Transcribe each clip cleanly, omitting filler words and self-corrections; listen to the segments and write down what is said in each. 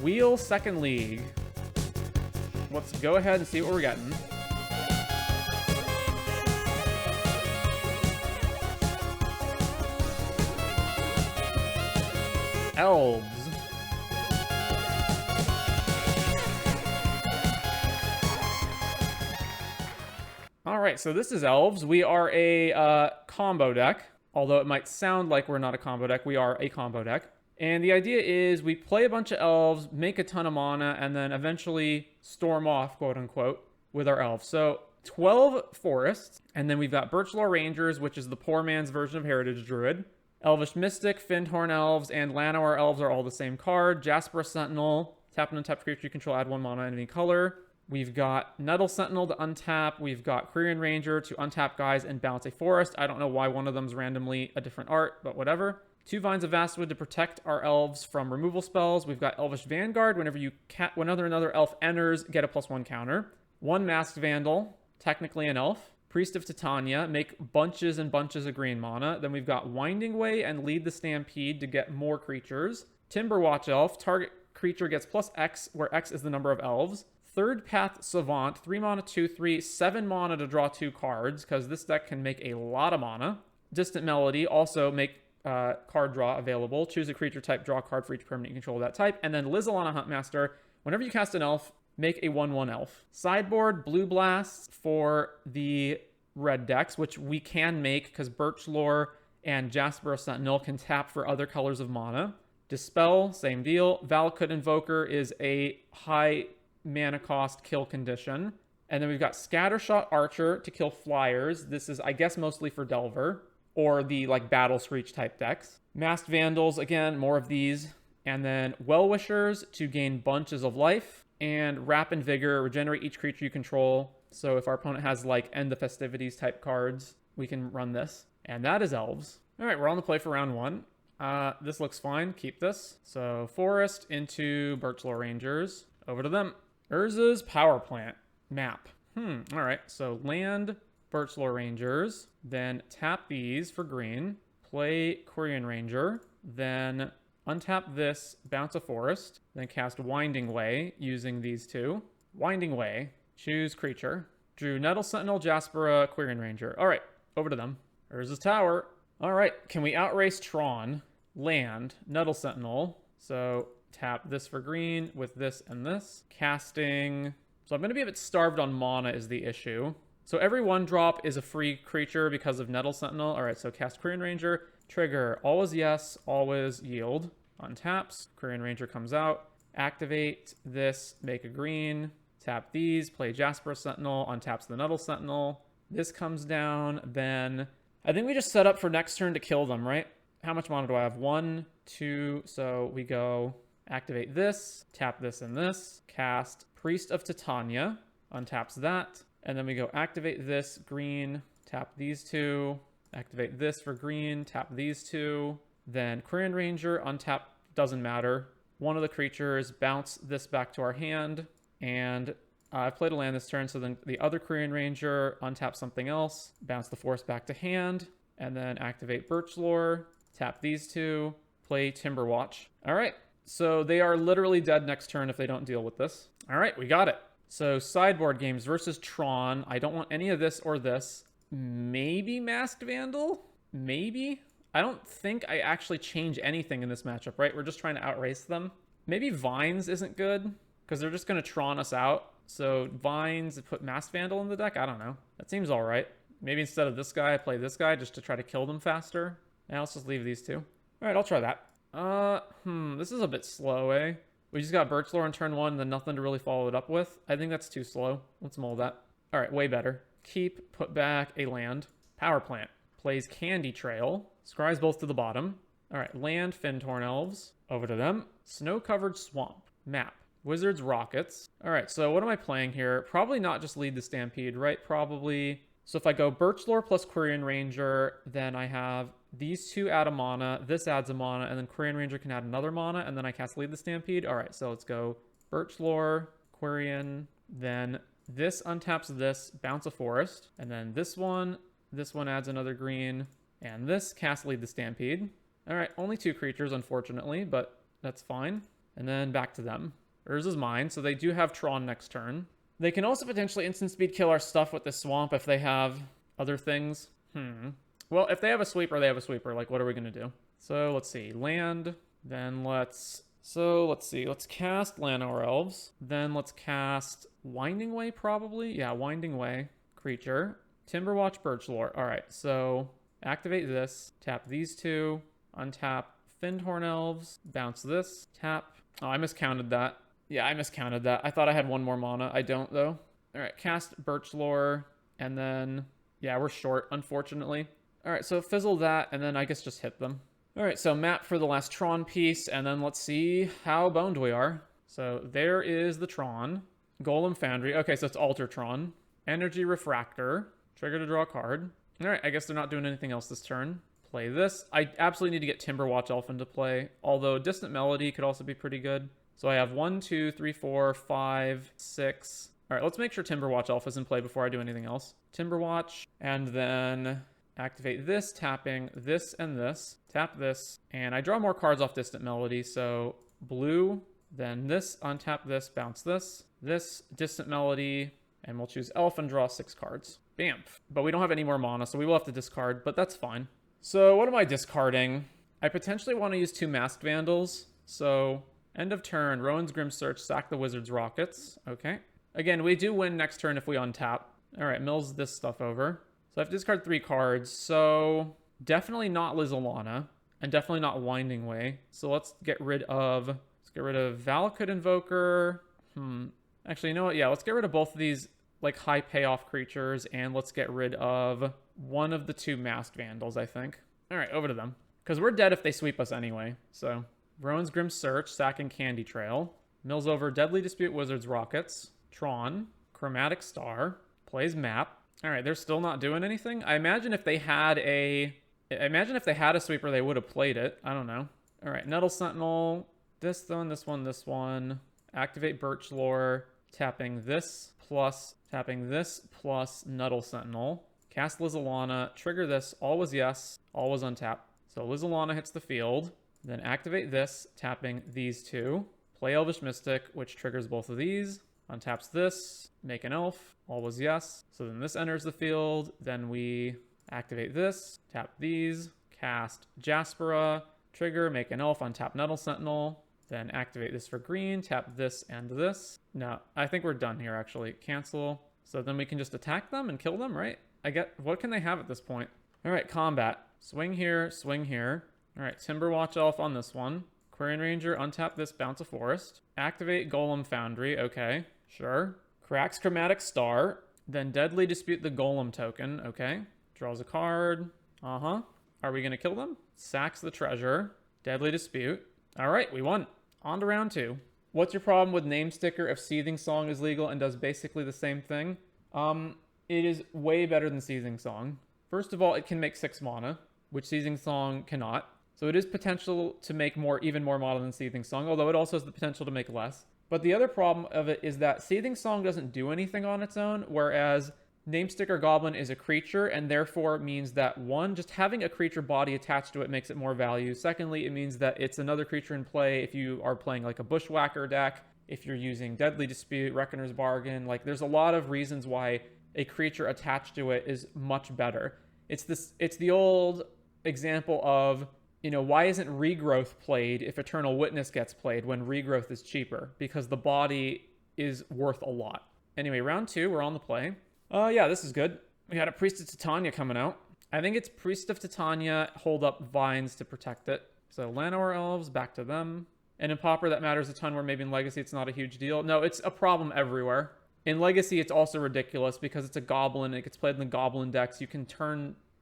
Wheel Second League. Let's go ahead and see what we're getting. Elves. All right, so this is Elves. We are a combo deck. Although it might sound like we're not a combo deck, we are a combo deck. And the idea is we play a bunch of elves, make a ton of mana, and then eventually storm off, quote unquote, with our elves. So 12 forests, and then we've got Birchlaw Rangers, which is the poor man's version of Heritage Druid. Elvish Mystic, Findhorn Elves, and Llanowar Elves are all the same card. Jasper Sentinel, tap an untapped creature you control, add 1 mana in any color. We've got Nettle Sentinel to untap. We've got Quirion Ranger to untap guys and bounce a forest. I don't know why one of them's randomly a different art, but whatever. 2 Vines of Vastwood to protect our elves from removal spells. We've got Elvish Vanguard. Whenever another elf enters, get a +1 counter. 1 Masked Vandal, technically an elf. Priest of Titania, make bunches and bunches of green mana. Then we've got Winding Way and Lead the Stampede to get more creatures. Timberwatch Elf, target creature gets +X, where X is the number of elves. Third Path Savant, 3 mana, 2/3, 7 mana to draw 2 cards, because this deck can make a lot of mana. Distant Melody, also make card draw available. Choose a creature type, draw a card for each permanent you control of that type. And then Lizzalana Huntmaster, whenever you cast an elf, make a 1/1 elf. Sideboard, Blue Blast for the red decks, which we can make because Birchlaw and Jasper Sentinel can tap for other colors of mana. Dispel, same deal. Valakut Invoker is a high mana cost kill condition. And then we've got Scattershot Archer to kill flyers. This is, I guess, mostly for Delver or the like Battle Screech type decks. Masked Vandals, again, more of these. And then Well-Wishers to gain bunches of life. And Wrap and Vigor, regenerate each creature you control. So if our opponent has like End the Festivities type cards, we can run this. And that is Elves. All right, we're on the play for round 1. This looks fine. Keep this. So Forest into Birchlaw Rangers. Over to them. Urza's Power Plant map. All right, so land Birchlaw Rangers, then tap these for green, play Quirion Ranger, then untap this, bounce a forest, then cast Winding Way using these 2. Winding Way, choose creature, drew Nettle Sentinel, Jaspera, Quirion Ranger. All right, over to them. Urza's Tower. All right, can we outrace Tron? Land, Nettle Sentinel, so tap this for green with this and this. Casting. So I'm going to be a bit starved on mana is the issue. So every 1-drop is a free creature because of Nettle Sentinel. All right, so cast Quirion Ranger. Trigger, always yes, always yield. Untaps. Quirion Ranger comes out. Activate this, make a green. Tap these, play Jasper Sentinel. Untaps the Nettle Sentinel. This comes down. Then I think we just set up for next turn to kill them, right? How much mana do I have? 1, 2. So we go activate this, tap this and this, cast Priest of Titania, untaps that, and then we go activate this, green, tap these 2, activate this for green, tap these 2, then Quirion Ranger, untap, doesn't matter. One of the creatures, bounce this back to our hand, and I've played a land this turn, so then the other Quirion Ranger, untap something else, bounce the forest back to hand, and then activate Birchlaw, tap these 2, play Timberwatch. All right. So they are literally dead next turn if they don't deal with this. All right, we got it. So sideboard games versus Tron. I don't want any of this or this. Maybe Masked Vandal? Maybe? I don't think I actually change anything in this matchup, right? We're just trying to outrace them. Maybe Vines isn't good because they're just going to Tron us out. So Vines, put Masked Vandal in the deck? I don't know. That seems all right. Maybe instead of this guy, I play this guy just to try to kill them faster. Now let's just leave these 2. All right, I'll try that. This is a bit slow, eh? We just got Birchlaw on turn 1 and then nothing to really follow it up with. I think that's too slow. Let's mold that. All right, way better. Keep, put back a land. Power Plant. Plays Candy Trail. Scries both to the bottom. All right, land Findhorn Elves. Over to them. Snow-covered Swamp. Map. Wizards Rockets. All right, so what am I playing here? Probably not just Lead the Stampede, right? Probably. So if I go Birchlaw plus Quirion Ranger, then I have these 2 add a mana, this adds a mana, and then Quirion Ranger can add another mana, and then I cast Lead the Stampede. All right, so let's go Birchlaw, Quirion, then this untaps this, bounce a forest, and then this one adds another green, and this cast Lead the Stampede. All right, only 2 creatures, unfortunately, but that's fine. and then back to them. Hers is mine, so they do have Tron next turn. They can also potentially instant speed kill our stuff with the swamp if they have other things. Well, if they have a sweeper, they have a sweeper. Like, what are we going to do? So, let's see. Land. Then let's see. Let's cast Llanowar Elves. Then let's cast Winding Way, probably. Yeah, Winding Way. Creature. Timberwatch Birchlore. All right, so activate this. Tap these two. Untap Findhorn Elves. Bounce this. Tap. Oh, I miscounted that. Yeah, I miscounted that. I thought I had one more mana. I don't, though. All right, cast Birchlore. And then, yeah, we're short, unfortunately. All right, so fizzle that, and then I guess just hit them. All right, so map for the last Tron piece, and then let's see how boned we are. So there is the Tron. Golem Foundry. Okay, so it's Alter Tron. Energy Refractor. Trigger to draw a card. All right, I guess they're not doing anything else this turn. Play this. I absolutely need to get Timberwatch Elf into play, although Distant Melody could also be pretty good. So I have 1, 2, 3, 4, 5, 6. All right, let's make sure Timberwatch Elf is in play before I do anything else. Timberwatch, and then activate this, tapping this and this. Tap this, and I draw more cards off Distant Melody, so blue, then this, untap this, bounce this, Distant Melody, and we'll choose Elf and draw 6 cards. Bam. But we don't have any more mana, so we will have to discard, but that's fine. So what am I discarding? I potentially want to use 2 Masked Vandals, so end of turn, Rowan's Grim Search, sack the Wizard's Rockets. Okay. Again, we do win next turn if we untap. All right, mills this stuff over. So I have to discard 3 cards, so definitely not Lizalana, and definitely not Winding Way. So let's get rid of Valakut Invoker. Actually, you know what? Yeah, let's get rid of both of these like high payoff creatures, and let's get rid of one of the 2 Masked Vandals, I think. All right, over to them. Because we're dead if they sweep us anyway. So Rowan's Grim Search, sacking Candy Trail. Mills over Deadly Dispute Wizard's Rockets. Tron. Chromatic Star. Plays Map. All right, they're still not doing anything. I imagine if they had a sweeper, they would have played it. I don't know. All right, Nettle Sentinel. This one, this one, this one. Activate Birchlore. Tapping this plus Nettle Sentinel. Cast Lizalana. Trigger this. All was yes. All was untap. So Lizalana hits the field. Then activate this, tapping these 2. Play Elvish Mystic, which triggers both of these. Untaps this, make an elf, all was yes. So then this enters the field, then we activate this, tap these, cast Jaspera, trigger, make an elf, untap Nettle Sentinel, then activate this for green, tap this and this. No, I think we're done here actually. Cancel. So then we can just attack them and kill them, right? What can they have at this point? All right, combat. Swing here, swing here. All right, Timberwatch Elf on this one. Quarian Ranger, untap this, bounce a forest. Activate Golem Foundry, okay. Sure. Cracks Chromatic Star. Then Deadly Dispute the Golem token. Okay. Draws a card. Are we going to kill them? Sacks the treasure. Deadly Dispute. All right, we won. On to round 2. What's your problem with Name Sticker if Seething Song is legal and does basically the same thing? It is way better than Seething Song. First of all, it can make 6 mana, which Seething Song cannot. So it is potential to make even more mana than Seething Song, although it also has the potential to make less. But the other problem of it is that Seething Song doesn't do anything on its own, whereas Namesticker Goblin is a creature, and therefore means that, 1, just having a creature body attached to it makes it more value. Secondly, it means that it's another creature in play if you are playing like a Bushwhacker deck, if you're using Deadly Dispute, Reckoner's Bargain. Like, there's a lot of reasons why a creature attached to it is much better. It's the old example of, why isn't Regrowth played if Eternal Witness gets played when Regrowth is cheaper? Because the body is worth a lot. Anyway, round 2, we're on the play. Yeah, this is good. We had a Priest of Titania coming out. I think it's Priest of Titania, hold up vines to protect it. So Llanowar Elves, back to them. And in Pauper, that matters a ton, where maybe in Legacy it's not a huge deal. No, it's a problem everywhere. In Legacy, it's also ridiculous because it's a Goblin. It gets played in the Goblin decks.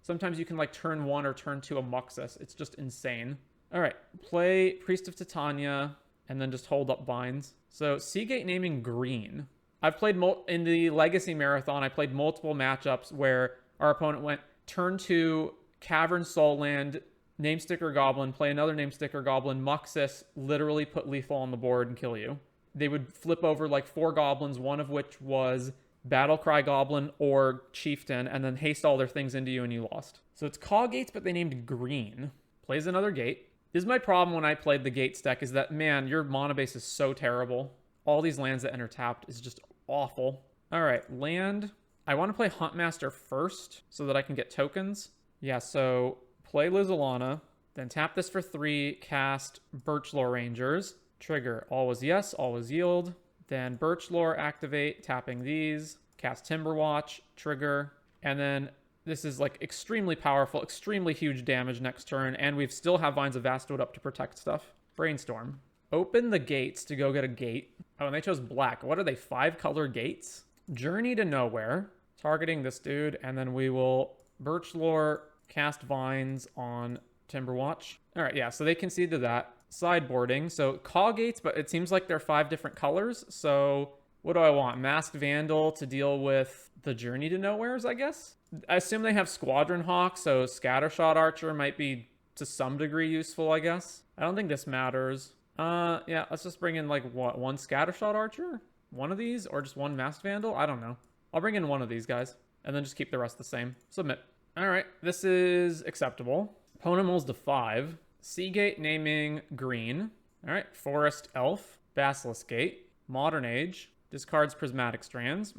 Sometimes you can like turn 1 or turn 2 a Muxus. It's just insane. All right, play Priest of Titania and then just hold up vines. So Seagate naming green. I've played in the Legacy Marathon, I played multiple matchups where our opponent went turn 2, Cavern Soulland, Namesticker Goblin, play another Namesticker Goblin, Muxus, literally put lethal on the board and kill you. They would flip over like 4 goblins, one of which was Battlecry Goblin or Chieftain, and then haste all their things into you and you lost. So it's Caw Gates, but they named green. Plays another gate. is my problem when I played the Gates deck, is that, man, your mana base is so terrible. All these lands that enter tapped is just awful. All right, land. I want to play Huntmaster first so that I can get tokens. Yeah, so play Lizalana, then tap this for 3, cast Birchlore Rangers. Trigger, always yes, always yield. Then Birchlore, activate, tapping these. Cast Timberwatch, trigger. And then this is like extremely powerful, extremely huge damage next turn. And we still have Vines of Vastwood up to protect stuff. Brainstorm. Open the gates to go get a gate. Oh, and they chose black. What are they, 5-color gates? Journey to Nowhere. Targeting this dude. And then we will Birchlore, cast Vines on Timberwatch. All right, yeah, so they concede to that. Sideboarding. So call gates, but it seems like they're 5 different colors. So what do I want? Masked Vandal to deal with the Journey to Nowheres, I guess? I assume they have Squadron Hawk, so Scattershot Archer might be to some degree useful, I guess. I don't think this matters. Yeah, let's just bring in like what? 1 Scattershot Archer? One of these? Or just 1 Masked Vandal? I don't know. I'll bring in one of these guys and then just keep the rest the same. Submit. All right, this is acceptable. Opponent rolls to 5. Seagate naming green. All right, Forest Elf. Basilisk Gate. Modern Age. Discards Prismatic Strands.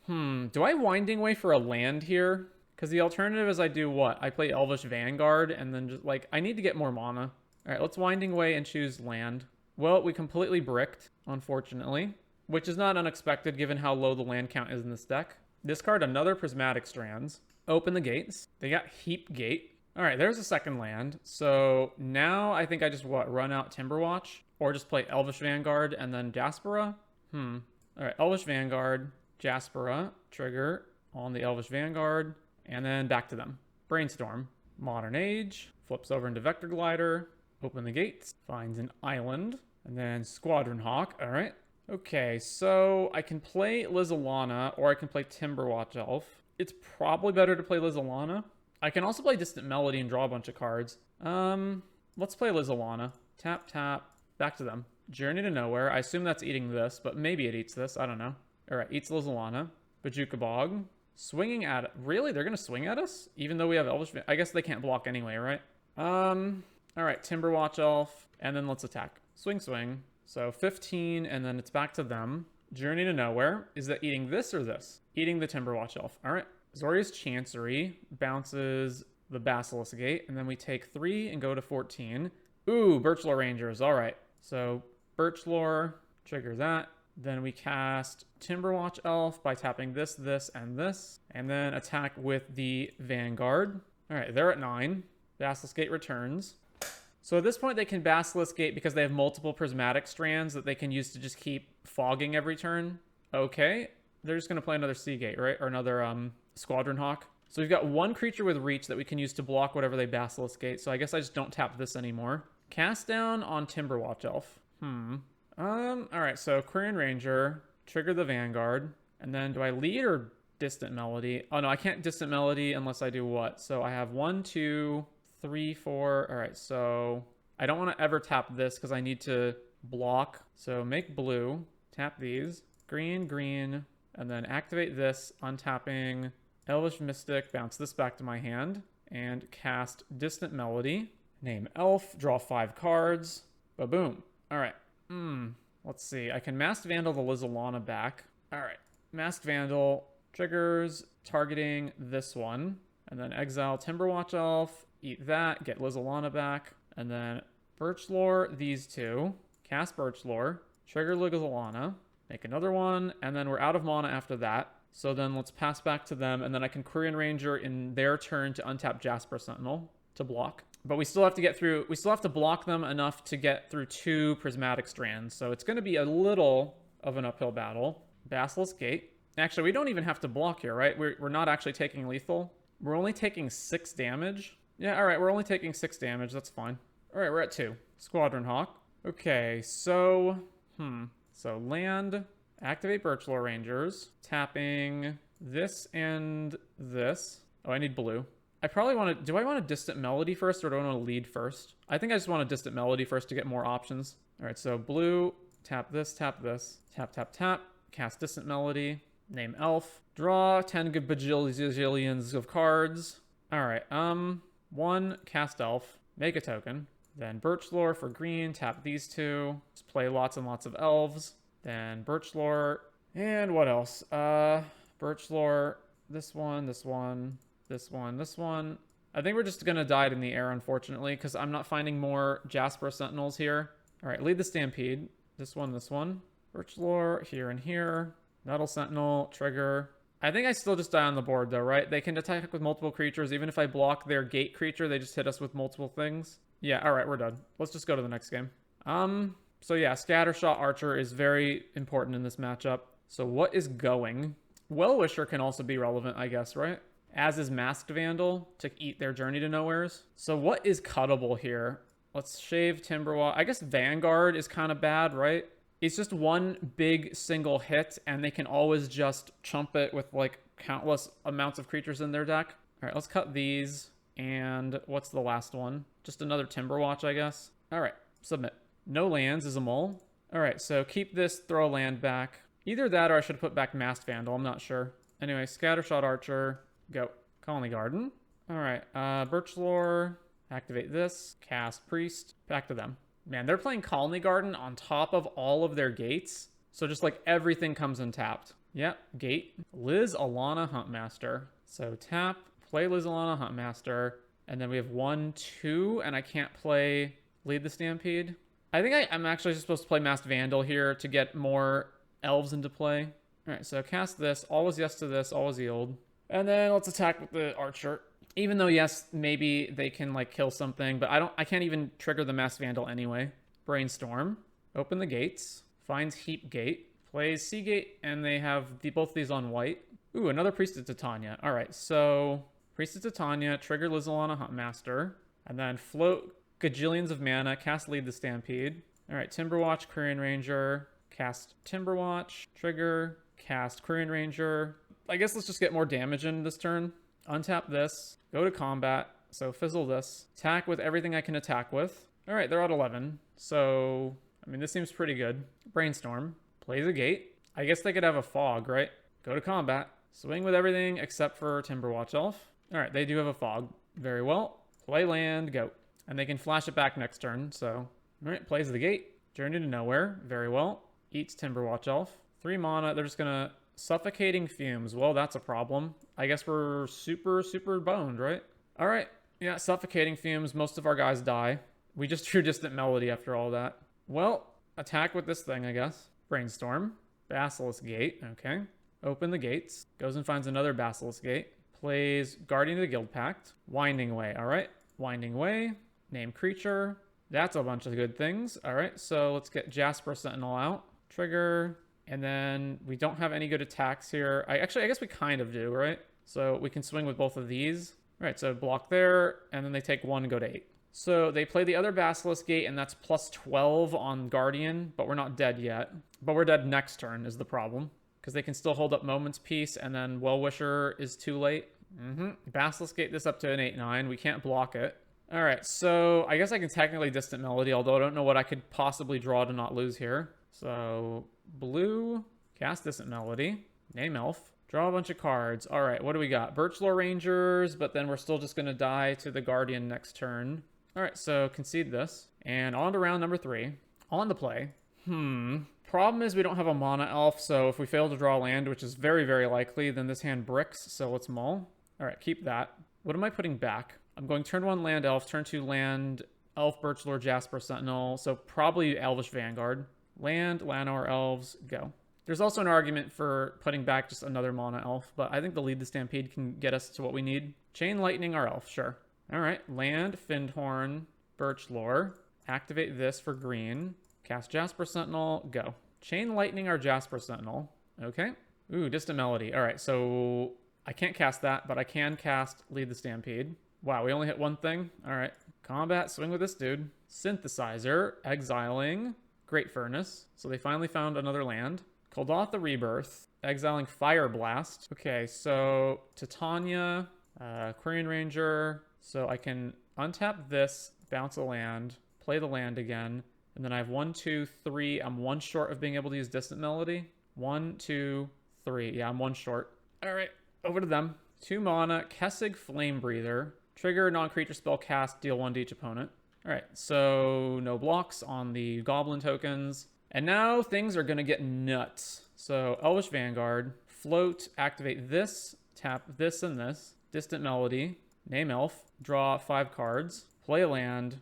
Do I Winding Way for a land here? Because the alternative is I do what? I play Elvish Vanguard and then just like, I need to get more mana. All right, let's Winding Way and choose land. Well, we completely bricked, unfortunately, which is not unexpected given how low the land count is in this deck. Discard another Prismatic Strands. Open the gates. They got Heap Gate. All right, there's a second land. So now I think I just, run out Timberwatch? Or just play Elvish Vanguard and then Jaspera? All right, Elvish Vanguard, Jaspera, trigger on the Elvish Vanguard, and then back to them. Brainstorm. Modern Age, flips over into Vector Glider, open the gates, finds an island, and then Squadron Hawk. All right. Okay, so I can play Lizalana, or I can play Timberwatch Elf. It's probably better to play Lizalana. I can also play Distant Melody and draw a bunch of cards. Let's play Lizalana. Tap, tap, back to them. Journey to Nowhere. I assume that's eating this, but maybe it eats this. I don't know. All right, eats Lizalana. Bajuka Bog. Swinging at it. Really? They're going to swing at us? Even though we have Elvish... I guess they can't block anyway, right? All right, Timberwatch Elf. And then let's attack. Swing, swing. So 15, and then it's back to them. Journey to Nowhere. Is that eating this or this? Eating the Timberwatch Elf. All right. Zoria's Chancery bounces the Basilisk Gate, and then we take 3 and go to 14. Ooh, Birchlore Rangers. All right. So Birchlore, trigger that. Then we cast Timberwatch Elf by tapping this, this, and this, and then attack with the Vanguard. All right, they're at 9. Basilisk Gate returns. So at this point, they can Basilisk Gate because they have multiple Prismatic Strands that they can use to just keep fogging every turn. Okay, they're just going to play another Seagate, right? Or another Squadron Hawk. So we've got 1 creature with reach that we can use to block whatever they Basilisk Gate. So I guess I just don't tap this anymore. Cast down on Timberwatch Elf. All right, so Quirion Ranger, trigger the Vanguard, and then do I lead or Distant Melody? Oh no, I can't Distant Melody unless I do what? So I have 1, 2, 3, 4. All right, so I don't want to ever tap this because I need to block. So make blue, tap these, green, green, and then activate this, untapping Elvish Mystic, bounce this back to my hand, and cast Distant Melody. Name Elf, draw 5 cards. Ba-boom. All right. Let's see. I can Masked Vandal the Lizalana back. All right. Masked Vandal triggers targeting this one. And then exile Timberwatch Elf. Eat that. Get Lizalana back. And then Birchlore these 2. Cast Birchlore. Trigger Lizalana. Make another one. And then we're out of mana after that. So then let's pass back to them. And then I can Quirion Ranger in their turn to untap Jasper Sentinel to block. But we still have to get through, we still have to block them enough to get through 2 Prismatic Strands. So it's going to be a little of an uphill battle. Basilisk Gate. Actually, we don't even have to block here, right? We're not actually taking lethal. We're only taking 6 damage. Yeah, all right, we're only taking 6 damage. That's fine. All right, we're at 2. Squadron Hawk. Okay, so, So land, activate Birchlore Rangers, tapping this and this. Oh, I need blue. I probably want to... Do I want a Distant Melody first, or do I want to lead first? I think I just want a Distant Melody first to get more options. All right, so blue, tap this, tap, tap, tap. Cast Distant Melody. Name Elf. Draw 10 good bajillions of cards. All right, 1, cast Elf. Make a token. Then Birch Lore for green. Tap these two. Just play lots and lots of elves. Then Birch Lore. And what else? Birch Lore. This one, this one, this one, this one. I think we're just going to die in the air, unfortunately, because I'm not finding more Jasper Sentinels here. All right, lead the Stampede. This one, this one. Birch Lore, here and here. Metal Sentinel, trigger. I think I still just die on the board, though, right? They can attack with multiple creatures. Even if I block their gate creature, they just hit us with multiple things. Yeah, all right, we're done. Let's just go to the next game. So yeah, Scattershot Archer is very important in this matchup. So what is going? Well-Wisher can also be relevant, I guess, right? As is Masked Vandal to eat their Journey to Nowheres. So what is cuttable here? Let's shave Timberwatch. I guess Vanguard is kind of bad, right? It's just one big single hit, and they can always just chump it with, like, countless amounts of creatures in their deck. All right, let's cut these. And what's the last one? Just another Timberwatch, I guess. All right, submit. No lands is a mole. All right, so keep this, throw a land back. Either that or I should put back Masked Vandal. I'm not sure. Anyway, Scattershot Archer. Go. Colony Garden. All right. Birch Lore. Activate this. Cast Priest. Back to them. Man, they're playing Colony Garden on top of all of their gates. So just like everything comes untapped. Yep. Gate. Liz Alana Huntmaster. So tap. Play Liz Alana Huntmaster. And then we have 1, 2. And I can't play Lead the Stampede. I think I'm actually supposed to play Masked Vandal here to get more elves into play. All right. So cast this. Always yes to this. Always yield. And then let's attack with the Archer. Even though, yes, maybe they can, like, kill something, but I can't even trigger the Masked Vandal anyway. Brainstorm. Open the gates. Finds Heap Gate. Plays Seagate, and they have both these on white. Ooh, another Priest of Titania. All right, so Priest of Titania, trigger Liz Alana Huntmaster, and then float gajillions of mana, cast Lead the Stampede. All right, Timberwatch, Quirion Ranger, cast Timberwatch, trigger, cast Quirion Ranger. I guess let's just get more damage in this turn. Untap this. Go to combat. So fizzle this. Attack with everything I can attack with. All right, they're at 11. So, I mean, this seems pretty good. Brainstorm. Plays a gate. I guess they could have a fog, right? Go to combat. Swing with everything except for Timberwatch Elf. All right, they do have a fog. Very well. Play land. Go. And they can flash it back next turn. So, all right, plays the gate. Journey to Nowhere. Very well. Eats Timberwatch Elf. 3 mana. They're just going to... Suffocating Fumes. Well, that's a problem. I guess we're super boned, right? All right. Yeah, Suffocating Fumes. Most of our guys die. We just drew Distant Melody after all that. Well, attack with this thing, I guess. Brainstorm. Basilisk Gate. Okay. Open the gates. Goes and finds another Basilisk Gate. Plays Guardian of the Guild Pact. Winding Way. All right. Winding Way. Name creature. That's a bunch of good things. All right. So let's get Jasper Sentinel out. Trigger. And then we don't have any good attacks here. I guess we kind of do, right? So we can swing with both of these. All right, so block there, and then they take 1 and go to 8. So they play the other Basilisk Gate, and that's plus 12 on Guardian, but we're not dead yet. But we're dead next turn is the problem, because they can still hold up Moment's Peace, and then Well-Wisher is too late. Basilisk Gate this up to an 8-9. We can't block it. All right, so I guess I can technically Distant Melody, although I don't know what I could possibly draw to not lose here. So... Blue, cast Distant Melody, name Elf, draw a bunch of cards. All right, what do we got? Birch Lore Rangers, but then we're still just going to die to the Guardian next turn. All right, so concede this. And on to round number 3. On the play. Problem is we don't have a mana elf, so if we fail to draw land, which is very likely, then this hand bricks, so let's mull. All right, keep that. What am I putting back? I'm going turn 1 land elf, turn 2 land elf, Birch Lore, Jasper Sentinel, so probably Elvish Vanguard. Land, Llanowar Elves, go. There's also an argument for putting back just another mana elf, but I think the Lead the Stampede can get us to what we need. Chain Lightning our elf, sure. All right, land, Findhorn, Birch Lore. Activate this for green. Cast Jasper Sentinel, go. Chain Lightning our Jasper Sentinel. Okay. Ooh, Distant Melody. All right, so I can't cast that, but I can cast Lead the Stampede. Wow, we only hit one thing? All right. Combat, swing with this dude. Synthesizer, exiling... Great Furnace. So they finally found another land. Kuldotha Rebirth. Exiling Fire Blast. Okay, so Titania, Quirion Ranger. So I can untap this, bounce a land, play the land again. And then I have 1, 2, 3. I'm 1 short of being able to use Distant Melody. 1, 2, 3. Yeah, I'm 1 short. All right, over to them. 2 mana, Kessig Flame Breather. Trigger non-creature spell cast, deal 1 to each opponent. All right, so no blocks on the goblin tokens. And now things are going to get nuts. So Elvish Vanguard, float, activate this, tap this and this, distant melody, name elf, draw 5 cards, play a land.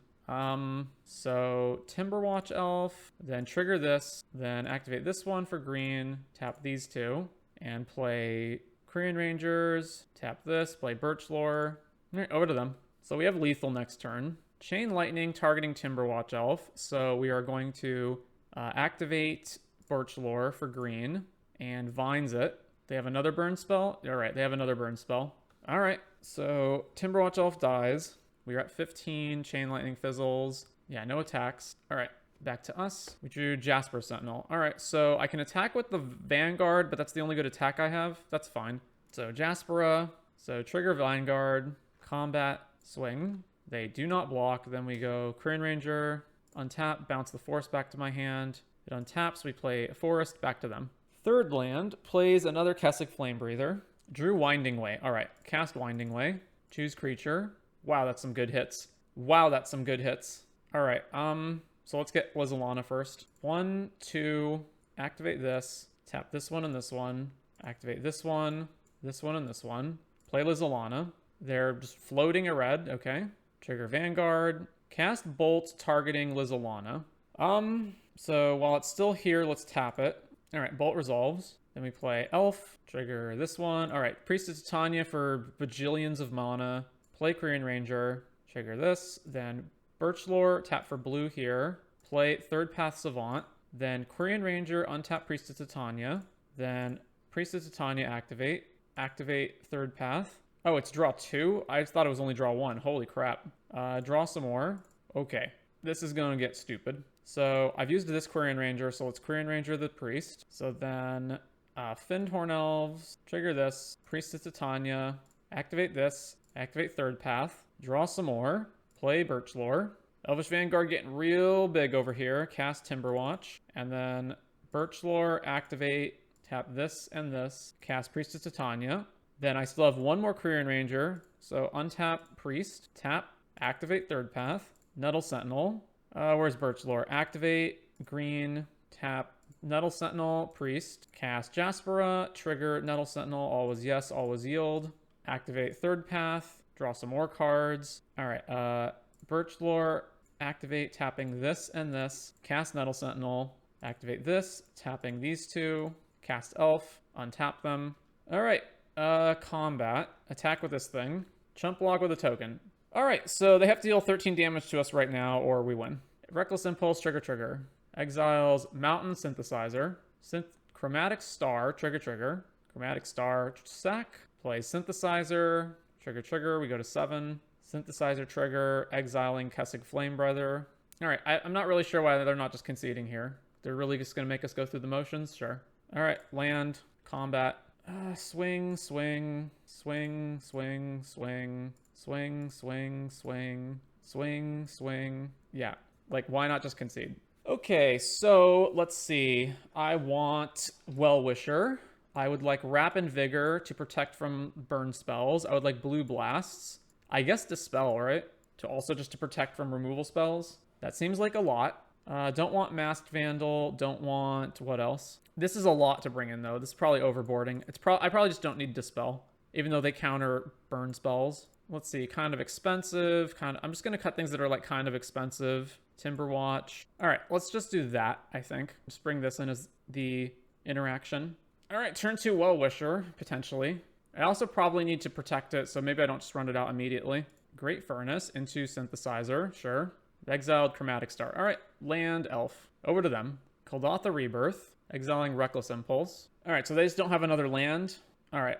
So Timberwatch Elf, then trigger this, then activate this one for green, tap these 2, and play Korean Rangers, tap this, play Birch Lore. All right, over to them. So we have lethal next turn. Chain Lightning targeting Timberwatch Elf. So we are going to activate Birch Lore for green and vines it. They have another burn spell. All right, they have another burn spell. All right, so Timberwatch Elf dies. We're at 15. Chain Lightning fizzles. Yeah, no attacks. All right, back to us. We drew Jasper Sentinel. All right, so I can attack with the Vanguard, but that's the only good attack I have. That's fine. So Jaspera. So trigger Vanguard. Combat. Swing. They do not block. Then we go Korean Ranger. Untap. Bounce the forest back to my hand. It untaps. We play a forest back to them. Third land. Plays another Kessig Flame Breather. Drew Winding Way. All right, cast Winding Way. Choose creature. Wow, that's some good hits. Wow, that's some good hits. All right, so let's get Lizalana first. 1, 2, activate this. Tap this one and this one. Activate this one and this one. Play Lizalana. They're just floating a red, okay. Trigger Vanguard. Cast Bolt targeting Lizalana. So while it's still here, let's tap it. All right, Bolt resolves. Then we play Elf. Trigger this one. All right, Priestess Titania for bajillions of mana. Play Korean Ranger. Trigger this. Then Birch Lore, tap for blue here. Play Third Path Savant. Then Korean Ranger, untap Priestess Titania. Then Priestess Titania activate. Activate Third Path. Oh, it's draw 2? I thought it was only draw 1. Holy crap. Draw some more. Okay. This is going to get stupid. So I've used this Korean Ranger, so let's Korean Ranger the Priest. So then Findhorn Elves. Trigger this. Priestess Titania. Activate this. Activate Third Path. Draw some more. Play Birch Lore. Elvish Vanguard getting real big over here. Cast Timberwatch. And then Birch Lore, activate, tap this and this. Cast Priestess Titania. Then I still have one more Korean Ranger. So untap Priest. Tap. Activate Third Path. Nettle Sentinel. Where's Birch Lore? Activate. Green. Tap. Nettle Sentinel. Priest. Cast Jaspera. Trigger Nettle Sentinel. Always yes. Always yield. Activate Third Path. Draw some more cards. All right. Birch Lore. Activate. Tapping this and this. Cast Nettle Sentinel. Activate this. Tapping these 2. Cast Elf. Untap them. All right. Combat. Attack with this thing. Chump block with a token. All right. So they have to deal 13 damage to us right now or we win. Reckless Impulse. Trigger. Exiles Mountain Synthesizer. Chromatic Star. Trigger. Chromatic Star. Sack. Plays Synthesizer. Trigger. We go to 7. Synthesizer trigger. Exiling Kessig Flame Breather. All right. I'm not really sure why they're not just conceding here. They're really just going to make us go through the motions? Sure. All right. Land. Combat. Swing. Yeah. Like, why not just concede? Okay. So let's see. I want Well-Wisher. I would like Wrap and Vigor to protect from burn spells. I would like Blue Blasts. I guess Dispel, right? To protect from removal spells. That seems like a lot. Don't want Masked Vandal. Don't want... what else? This is a lot to bring in, though. This is probably overboarding. I probably just don't need Dispel, even though they counter burn spells. Let's see. Kind of expensive. I'm just going to cut things that are like kind of expensive. Timberwatch. All right, let's just do that, I think. Just bring this in as the interaction. All right, turn 2 Well-Wisher, potentially. I also probably need to protect it, so maybe I don't just run it out immediately. Great Furnace into Synthesizer, sure. Exiled Chromatic Star. All right, land, elf. Over to them. Kuldotha Rebirth, exiling Reckless Impulse. All right, so they just don't have another land. All right,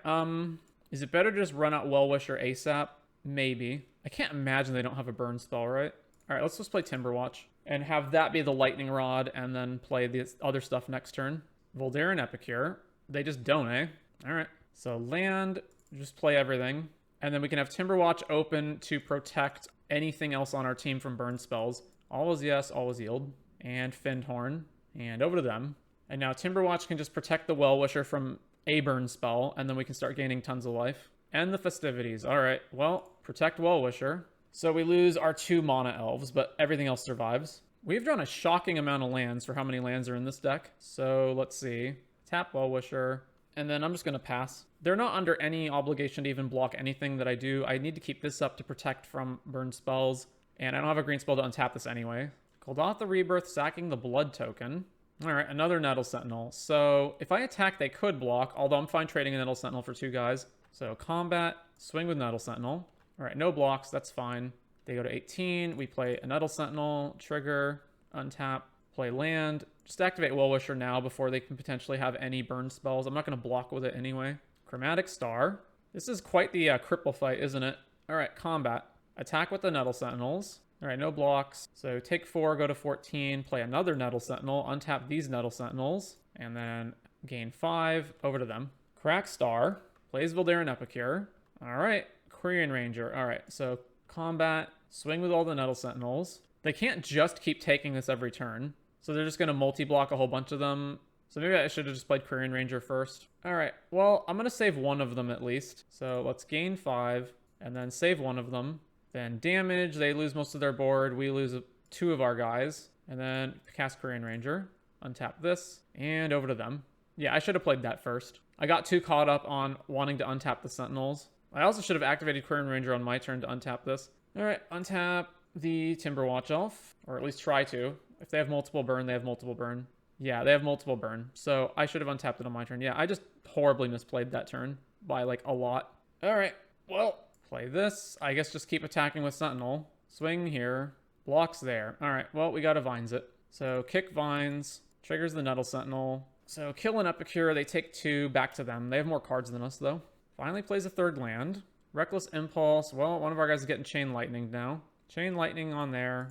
is it better to just run out Well-Wisher ASAP? Maybe. I can't imagine they don't have a burn spell, right? All right, let's just play Timberwatch and have that be the Lightning Rod and then play the other stuff next turn. Voldaren Epicure. They just don't, eh? All right. So land, just play everything. And then we can have Timberwatch open to protect anything else on our team from burn spells. Always yes, always yield. And Findhorn. And over to them. And now Timberwatch can just protect the Well-Wisher from a burn spell. And then we can start gaining tons of life. And the Festivities. All right. Well, protect Well-Wisher. So we lose our 2 mana elves, but everything else survives. We've drawn a shocking amount of lands for how many lands are in this deck. So let's see. Tap Well-Wisher. And then I'm just going to pass. They're not under any obligation to even block anything that I do. I need to keep this up to protect from burn spells. And I don't have a green spell to untap this anyway. Kuldotha Rebirth, sacking the blood token. Alright, another Nettle Sentinel. So if I attack, they could block, although I'm fine trading a Nettle Sentinel for 2 guys. So combat, swing with Nettle Sentinel. Alright, no blocks, that's fine. They go to 18, we play a Nettle Sentinel, trigger, untap, play land. Just activate Well-Wisher now before they can potentially have any burn spells. I'm not going to block with it anyway. Chromatic Star. This is quite the cripple fight, isn't it? Alright, combat. Attack with the Nettle Sentinels. Alright, no blocks. So take 4, go to 14, play another Nettle Sentinel, untap these Nettle Sentinels, and then gain 5, over to them. Crack Star, plays Vildaran Epicure. Alright, Quirion Ranger. Alright, so combat, swing with all the Nettle Sentinels. They can't just keep taking this every turn, so they're just going to multi-block a whole bunch of them. So maybe I should have just played Quirion Ranger first. Alright, well, I'm going to save one of them at least. So let's gain 5, and then save one of them. Then damage, they lose most of their board. We lose 2 of our guys. And then cast Quirion Ranger. Untap this. And over to them. Yeah, I should have played that first. I got too caught up on wanting to untap the Sentinels. I also should have activated Quirion Ranger on my turn to untap this. Alright, untap the Timberwatch Elf. Or at least try to. If they have multiple burn, they have multiple burn. Yeah, they have multiple burn. So I should have untapped it on my turn. Yeah, I just horribly misplayed that turn. By like a lot. Alright, well... Play this. I guess just keep attacking with Sentinel. Swing here. Blocks there. Alright, well, we gotta Vines it. So kick Vines. Triggers the Nettle Sentinel. So kill an Epicure. They take 2. Back to them. They have more cards than us, though. Finally plays a 3rd land. Reckless Impulse. Well, one of our guys is getting Chain Lightning now. Chain Lightning on there.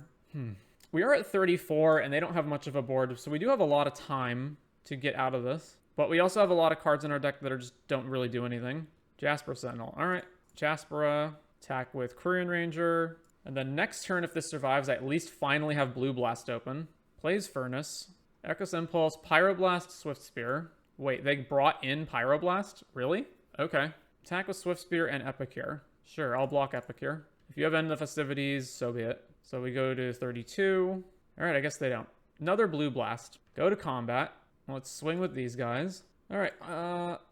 We are at 34, and they don't have much of a board, so we do have a lot of time to get out of this. But we also have a lot of cards in our deck that are just don't really do anything. Jasper Sentinel. Alright. Jaspera, attack with Quirion Ranger, and then next turn, if this survives, I at least finally have Blue Blast open. Plays Furnace, Echo's Impulse, Pyroblast, Swift Spear. Wait, they brought in Pyroblast? Really? Okay. Attack with Swift Spear and Epicure. Sure, I'll block Epicure. If you have End of the Festivities, so be it. So we go to 32. Alright, I guess they don't. Another Blue Blast. Go to combat. Let's swing with these guys. Alright,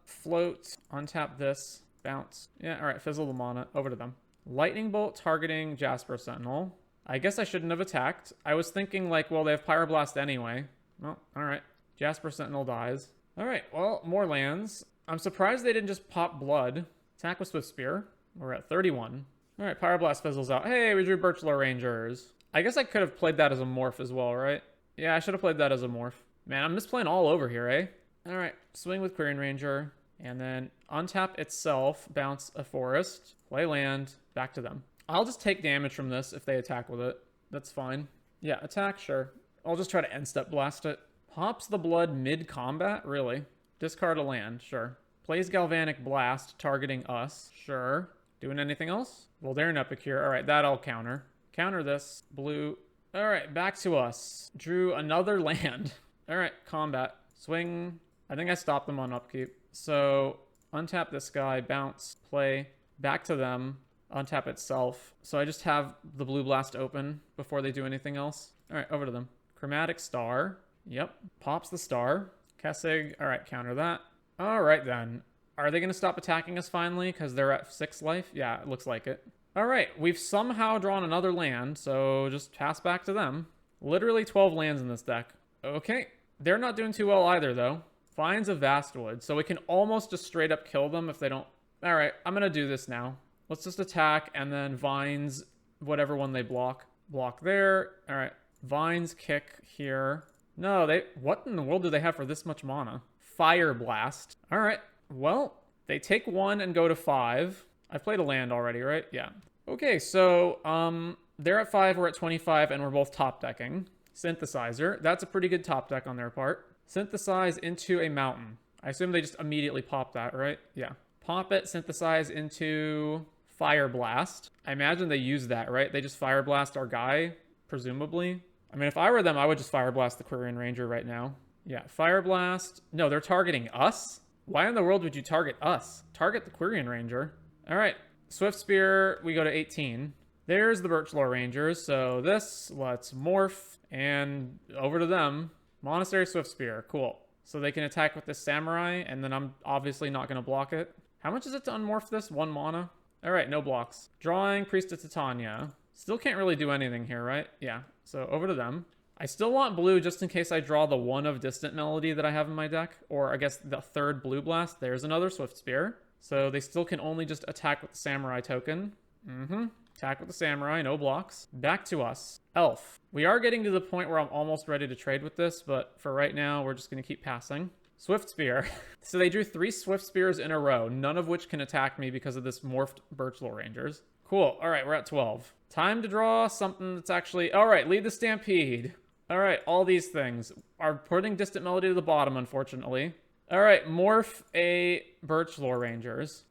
float, untap this. Bounce. Yeah, alright, fizzle the mana. Over to them. Lightning Bolt targeting Jasper Sentinel. I guess I shouldn't have attacked. I was thinking, like, well, they have Pyroblast anyway. Well, alright. Jasper Sentinel dies. Alright, well, more lands. I'm surprised they didn't just pop blood. Attack with Swift Spear. We're at 31. Alright, Pyroblast fizzles out. Hey, we drew Birchlow Rangers. I guess I could have played that as a morph as well, right? Yeah, I should have played that as a morph. Man, I'm misplaying all over here, eh? Alright, swing with Quirion Ranger. And then untap itself, bounce a forest, play land, back to them. I'll just take damage from this if they attack with it. That's fine. Yeah, attack, sure. I'll just try to end step blast it. Pops the blood mid-combat? Really? Discard a land, sure. Plays Galvanic Blast, targeting us, sure. Doing anything else? Well, they're an Epicure. Alright, that I'll counter. Counter this. Blue. Alright, back to us. Drew another land. Alright, combat. Swing. I think I stopped them on upkeep. So, untap this guy, bounce, play, back to them, untap itself. So I just have the Blue Blast open before they do anything else. Alright, over to them. Chromatic Star. Yep. Pops the star. Kessig. Alright, counter that. Alright then. Are they going to stop attacking us finally? Because they're at 6 life? Yeah, it looks like it. Alright, we've somehow drawn another land, so just pass back to them. Literally 12 lands in this deck. Okay. They're not doing too well either, though. Finds a Vastwood, so we can almost just straight up kill them if they don't... Alright, I'm gonna do this now. Let's just attack, and then Vines, whatever one they block. Block there. Alright, Vines kick here. No, they... What in the world do they have for this much mana? Fire Blast. Alright, well, they take 1 and go to 5. I've played a land already, right? Yeah. Okay, so, they're at 5, we're at 25, and we're both top decking. Synthesizer. That's a pretty good top deck on their part. Synthesize into a mountain. I assume they just immediately pop that, right? Yeah. Pop it, synthesize into Fire Blast. I imagine they use that, right? They just Fire Blast our guy, presumably. I mean, if I were them, I would just Fire Blast the Quirion Ranger right now. Yeah, Fire Blast. No, they're targeting us? Why in the world would you target us? Target the Quirion Ranger. All right, Swift Spear, we go to 18. There's the Birchlore Rangers. So this, let's morph and over to them. Monastery Swift Spear. Cool. So they can attack with this Samurai, and then I'm obviously not going to block it. How much is it to unmorph this? 1 mana? All right, no blocks. Drawing Priest of Titania. Still can't really do anything here, right? Yeah, so over to them. I still want blue just in case I draw the 1 of Distant Melody that I have in my deck, or I guess the 3rd Blue Blast. There's another Swift Spear. So they still can only just attack with the Samurai token. Attack with the Samurai, no blocks. Back to us. Elf. We are getting to the point where I'm almost ready to trade with this, but for right now, we're just going to keep passing. Swift Spear. So they drew 3 Swift Spears in a row, none of which can attack me because of this morphed Birchlore Rangers. Cool. All right, we're at 12. Time to draw something that's actually... All right, lead the Stampede. All right, all these things are putting Distant Melody to the bottom, unfortunately. All right, morph a Birchlore Rangers.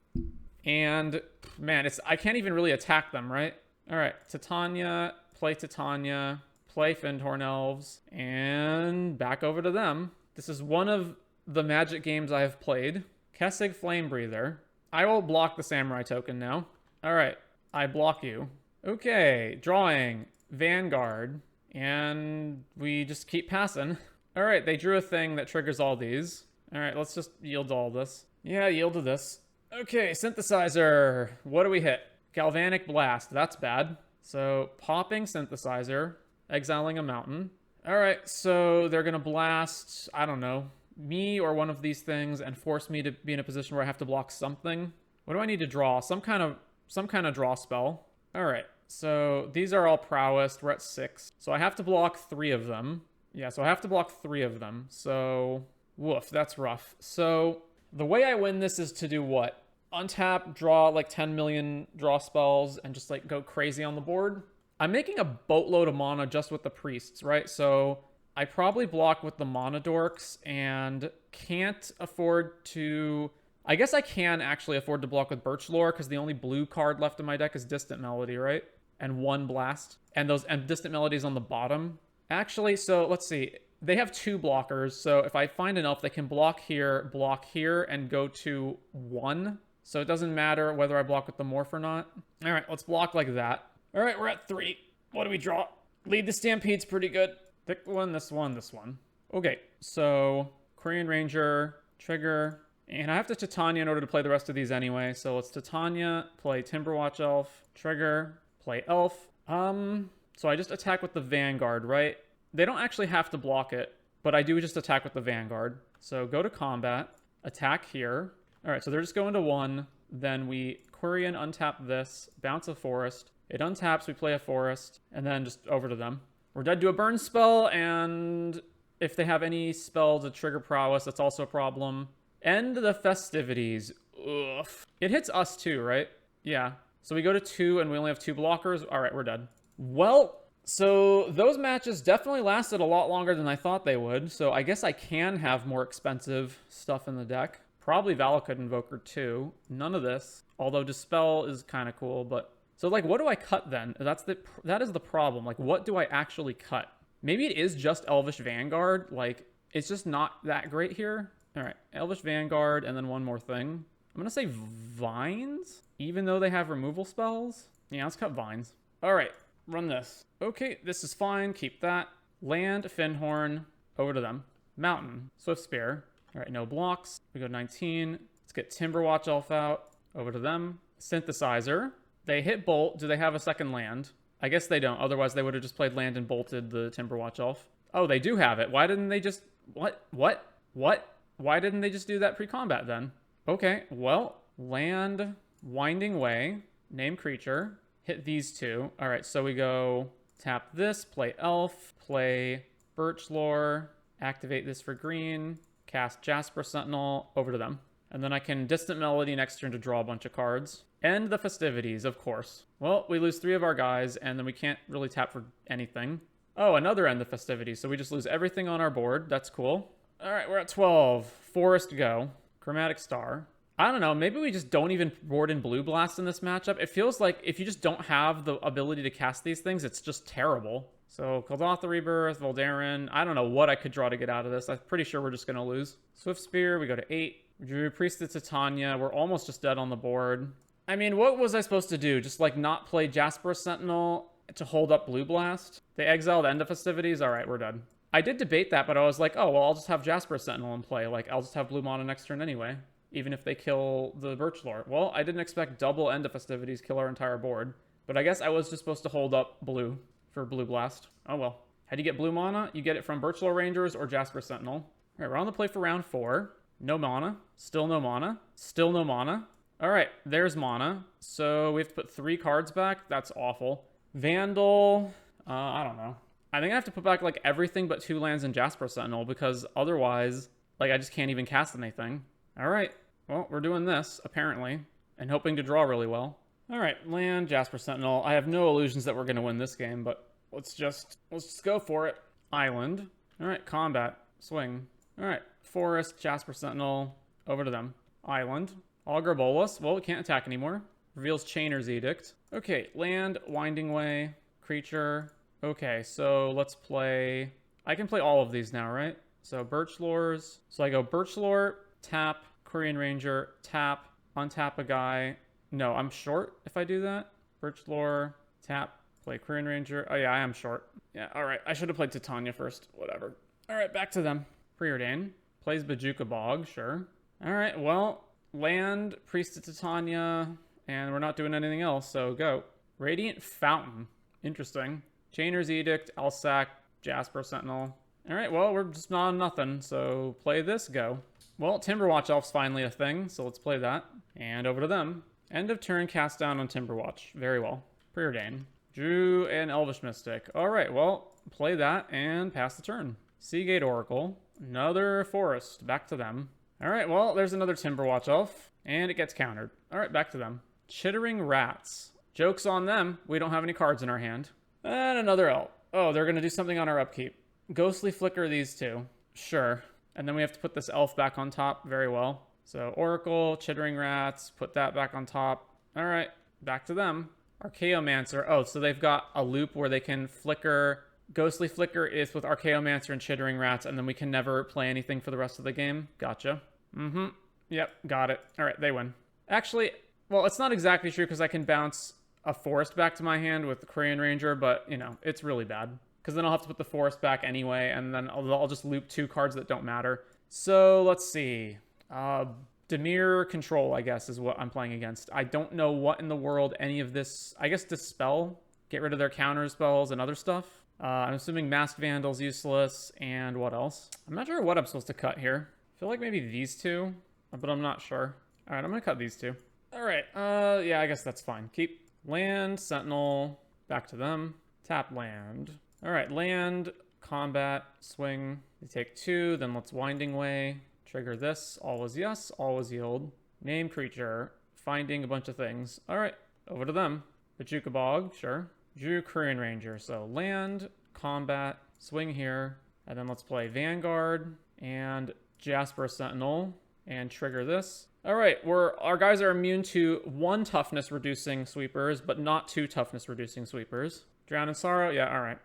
And, man, I can't even really attack them, right? All right, Titania, play Fyndhorn Elves, and back over to them. This is one of the Magic games I have played. Kessig Flame Breather. I will block the Samurai token now. All right, I block you. Okay, drawing Vanguard, and we just keep passing. All right, they drew a thing that triggers all these. All right, let's just yield to all this. Yeah, yield to this. Okay, Synthesizer. What do we hit? Galvanic Blast. That's bad. So, popping Synthesizer, exiling a mountain. All right, so they're going to blast, I don't know, me or one of these things and force me to be in a position where I have to block something. What do I need to draw? Some kind of draw spell. All right, so these are all prowess. We're at 6. So I have to block 3 of them. Yeah, so I have to block 3 of them. So, woof, that's rough. So the way I win this is to do what? Untap, draw like 10 million draw spells, and just like go crazy on the board. I'm making a boatload of mana just with the priests, right? So I probably block with the mana dorks and can't afford to... I guess I can actually afford to block with Birchlore because the only blue card left in my deck is Distant Melody, right? And 1 blast. And Distant Melody is on the bottom. Actually, so let's see. They have 2 blockers, so if I find an elf, they can block here, and go to 1. So it doesn't matter whether I block with the morph or not. All right, let's block like that. All right, we're at 3. What do we draw? Lead the Stampede's pretty good. Pick one, this one, this one. Okay, so Korean Ranger, trigger, and I have to Titania in order to play the rest of these anyway. So let's Titania, play Timberwatch Elf, trigger, play Elf. So I just attack with the Vanguard, right? They don't actually have to block it, but I do just attack with the Vanguard. So go to combat, attack here. All right, so they're just going to 1. Then we query and untap this, bounce a forest. It untaps, we play a forest, and then just over to them. We're dead to a burn spell, and if they have any spell to trigger prowess, that's also a problem. End the festivities. Ugh. It hits us too, right? Yeah. So we go to 2, and we only have 2 blockers. All right, we're dead. Well, so those matches definitely lasted a lot longer than I thought they would, so I guess I can have more expensive stuff in the deck. Probably Valakut Invoker too. None of this, although Dispel is kind of cool, but... So, like, what do I cut then? That is the problem. Like, what do I actually cut? Maybe it is just Elvish Vanguard. Like, it's just not that great here. All right, Elvish Vanguard, and then one more thing. I'm going to say Vines, even though they have removal spells. Yeah, let's cut Vines. All right, run this. Okay, this is fine. Keep that. Land, Fyndhorn, over to them. Mountain, Swift Spear. All right, no blocks. We go 19. Let's get Timberwatch Elf out. Over to them. Synthesizer. They hit Bolt. Do they have a second land? I guess they don't. Otherwise, they would have just played land and bolted the Timberwatch Elf. Oh, they do have it. Why didn't they just... What? Why didn't they just do that pre-combat then? Okay, well, land, Winding Way, name creature, hit these 2. All right, so we go tap this, play Elf, play Birchlore, activate this for green, cast Jasper Sentinel, over to them. And then I can Distant Melody next turn to draw a bunch of cards. End the festivities, of course. Well, we lose 3 of our guys, and then we can't really tap for anything. Oh, another end the festivities, so we just lose everything on our board. That's cool. All right, we're at 12. Forest go. Chromatic Star. I don't know, maybe we just don't even board in Blue Blast in this matchup. It feels like if you just don't have the ability to cast these things, it's just terrible. So, Kuldotha Rebirth, Voldaren. I don't know what I could draw to get out of this. I'm pretty sure we're just going to lose. Swift Spear, we go to 8. We drew Priest of Titania. We're almost just dead on the board. I mean, what was I supposed to do? Just like not play Jasper Sentinel to hold up Blue Blast? They exiled End of Festivities? Alright, we're done. I did debate that, but I was like, oh, well, I'll just have Jasper Sentinel in play. Like, I'll just have blue mana next turn anyway, even if they kill the Birchlore. Well, I didn't expect double End of Festivities kill our entire board, but I guess I was just supposed to hold up blue for Blue Blast. Oh well. How do you get blue mana? You get it from Birchlore Rangers or Jasper Sentinel. Alright, we're on the play for round 4. No mana. Still no mana. Still no mana. Alright, there's mana. So we have to put 3 cards back. That's awful. Vandal. I don't know. I think I have to put back, like, everything but 2 lands in Jasper Sentinel, because otherwise, like, I just can't even cast anything. Alright, well, we're doing this, apparently, and hoping to draw really well. Alright, land, Jasper Sentinel. I have no illusions that we're going to win this game, but let's just go for it. Island. Alright, combat. Swing. Alright, forest, Jasper Sentinel. Over to them. Island. Augur Bolus. Well, we can't attack anymore. Reveals Chainer's Edict. Okay, land, Winding Way, creature. Okay, so let's play... I can play all of these now, right? So Birchlores. So I go Birchlore, tap, Korean Ranger, tap, untap a guy. No, I'm short if I do that. Birchlore, tap, play Korean Ranger. Oh yeah, I am short. Yeah, alright. I should have played Titania first. Whatever. Alright, back to them. Preordain. Plays Bajuka Bog, sure. Alright, well, land, Priest of Titania, and we're not doing anything else, so go. Radiant Fountain. Interesting. Chainer's Edict, Elsac, Jasper Sentinel. Alright, well, we're just not on nothing, so play this, go. Well, Timberwatch Elf's finally a thing, so let's play that. And over to them. End of turn, cast down on Timberwatch. Very well. Preordain. Drew an Elvish Mystic. Alright, well, play that and pass the turn. Seagate Oracle. Another Forest. Back to them. Alright, well, there's another Timberwatch Elf, and it gets countered. Alright, back to them. Chittering Rats. Joke's on them. We don't have any cards in our hand. And another elf. Oh, they're going to do something on our upkeep. Ghostly Flicker these 2. Sure. And then we have to put this elf back on top. Very well. So Oracle, Chittering Rats, put that back on top. All right, back to them. Archaeomancer. Oh, so they've got a loop where they can flicker. Ghostly Flicker is with Archaeomancer and Chittering Rats, and then we can never play anything for the rest of the game. Gotcha. Mm-hmm. Yep, got it. All right, they win. Actually, well, it's not exactly true because I can bounce a forest back to my hand with the Korean Ranger, but, you know, it's really bad. Because then I'll have to put the forest back anyway, and then I'll just loop 2 cards that don't matter. So, let's see. Dimir Control, I guess, is what I'm playing against. I don't know what in the world any of this... I guess Dispel. Get rid of their counter spells and other stuff. I'm assuming Masked Vandal's useless, and what else? I'm not sure what I'm supposed to cut here. I feel like maybe these 2, but I'm not sure. Alright, I'm gonna cut these 2. Alright, yeah, I guess that's fine. Keep... Land, Sentinel, back to them. Tap land. Alright, land, combat, swing. They take 2, then let's Winding Way. Trigger this. Always yes, always yield. Name creature. Finding a bunch of things. Alright, over to them. Bajuka Bog, sure. Drew Korean Ranger. So land, combat, swing here. And then let's play Vanguard and Jasper Sentinel. And trigger this. Alright, our guys are immune to 1 toughness reducing sweepers, but not 2 toughness reducing sweepers. Drown in Sorrow? Yeah, alright.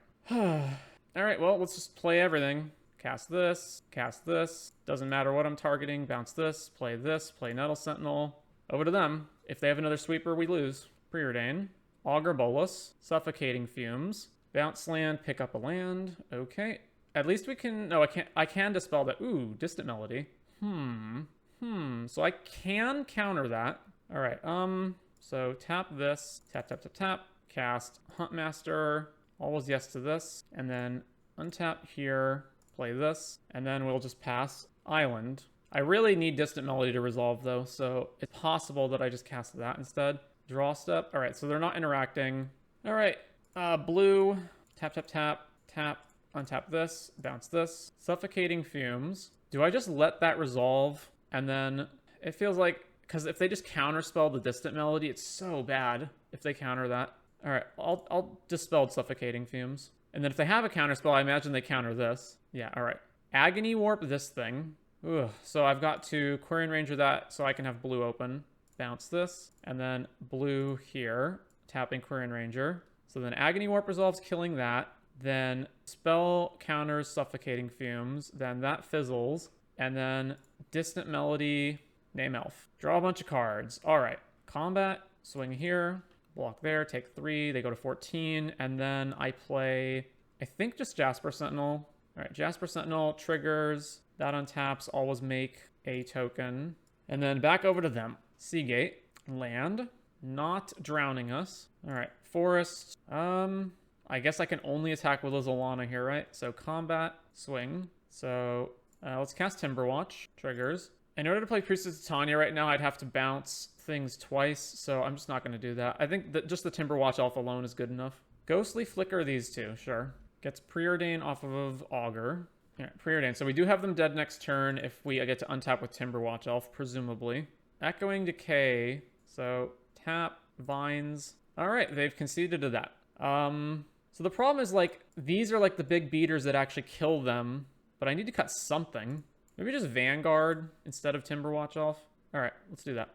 Alright, well, let's just play everything. Cast this, doesn't matter what I'm targeting, bounce this, play Nettle Sentinel. Over to them. If they have another sweeper, we lose. Preordain. Augur Bolus. Suffocating Fumes. Bounce land, pick up a land. Okay. At least we can... No, I can dispel that. Ooh, Distant Melody. So I can counter that. Alright, so tap this, tap, cast Huntmaster, always yes to this, and then untap here, play this, and then we'll just pass Island. I really need Distant Melody to resolve though, so it's possible that I just cast that instead. Draw step. Alright, so they're not interacting. Alright, blue, tap, untap this, bounce this, Suffocating Fumes. Do I just let that resolve? And then it feels like, because if they just counterspell the Distant Melody, it's so bad if they counter that. All right, I'll dispel Suffocating Fumes. And then if they have a counterspell, I imagine they counter this. Yeah, all right. Agony Warp this thing. Ugh. So I've got to Quarian Ranger that so I can have blue open. Bounce this, and then blue here, tapping Quarian Ranger. So then Agony Warp resolves, killing that. Then spell counters Suffocating Fumes. Then that fizzles. And then Distant Melody, name elf. Draw a bunch of cards. All right. combat, swing here, block there, take 3, they go to 14, and then I play, I think just Jasper Sentinel. All right, Jasper Sentinel triggers, that untaps, always make a token. And then back over to them. Seagate, land, not drowning us. All right, forest. I guess I can only attack with Lizalana here, right? So combat, swing. So let's cast Timberwatch, triggers. In order to play Priestess of Titania right now, I'd have to bounce things twice, so I'm just not going to do that. I think that just the Timberwatch elf alone is good enough. Ghostly Flicker these two, sure. Gets Preordain off of Augur. Yeah, Preordain. So we do have them dead next turn if we get to untap with Timberwatch elf, presumably. Echoing Decay. So tap, Vines. All right, they've conceded to that. So the problem is, like, these are like the big beaters that actually kill them, but I need to cut something. Maybe just Vanguard instead of Timberwatch elf. All right, let's do that.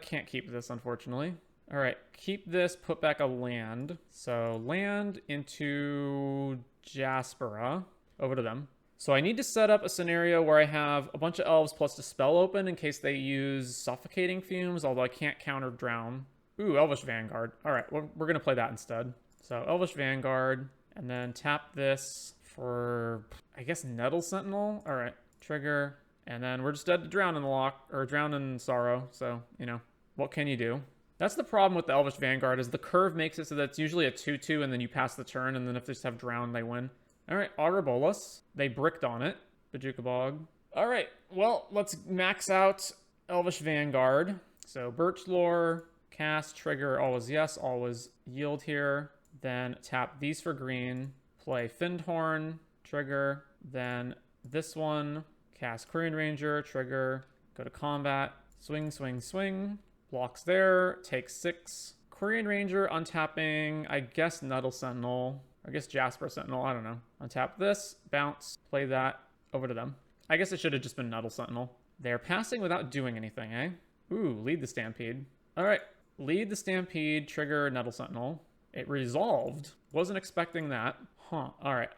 Can't keep this, unfortunately. All right, keep this, put back a land. So land into Jaspera, over to them. So I need to set up a scenario where I have a bunch of elves plus Dispel open in case they use Suffocating Fumes, although I can't counter Drown. Ooh, Elvish Vanguard. All right, we're going to play that instead. So Elvish Vanguard, and then tap this for, I guess, Nettle Sentinel. All right, trigger, and then we're just dead to Drown in the lock, or Drown in Sorrow. So, you know, what can you do? That's the problem with the Elvish Vanguard, is the curve makes it so that it's usually a 2-2, and then you pass the turn, and then if they just have Drown, they win. All right, Augur Bolas. They bricked on it. Bajuka Bog. All right, well, let's max out Elvish Vanguard. So Birch Lore, cast, trigger, always yes, always yield here. Then tap these for green, play Findhorn, trigger, then this one, cast Korean Ranger, trigger, go to combat, swing, swing, swing, blocks there, take 6. Korean Ranger, untapping, I guess Nettle Sentinel, I guess Jasper Sentinel, I don't know. Untap this, bounce, play that, over to them. I guess it should have just been Nettle Sentinel. They're passing without doing anything, eh? Ooh, lead the Stampede. All right, lead the Stampede, trigger Nettle Sentinel. It resolved. Wasn't expecting that. Huh. All right.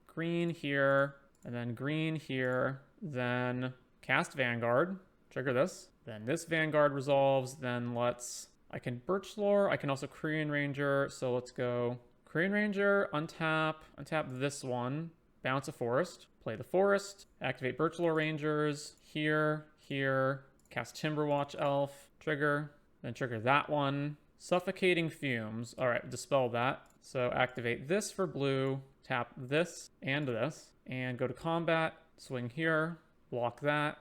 Green here, and then green here, then cast Vanguard, trigger this. Then this Vanguard resolves. Then I can Birch Lore. I can also Korean Ranger. So let's go Korean Ranger, untap this one, bounce a forest, play the forest, activate Birch Lore Rangers, here, cast Timberwatch Elf, trigger, then trigger that one. Suffocating Fumes. All right, dispel that. So activate this for blue, tap this, and go to combat, swing here, block that.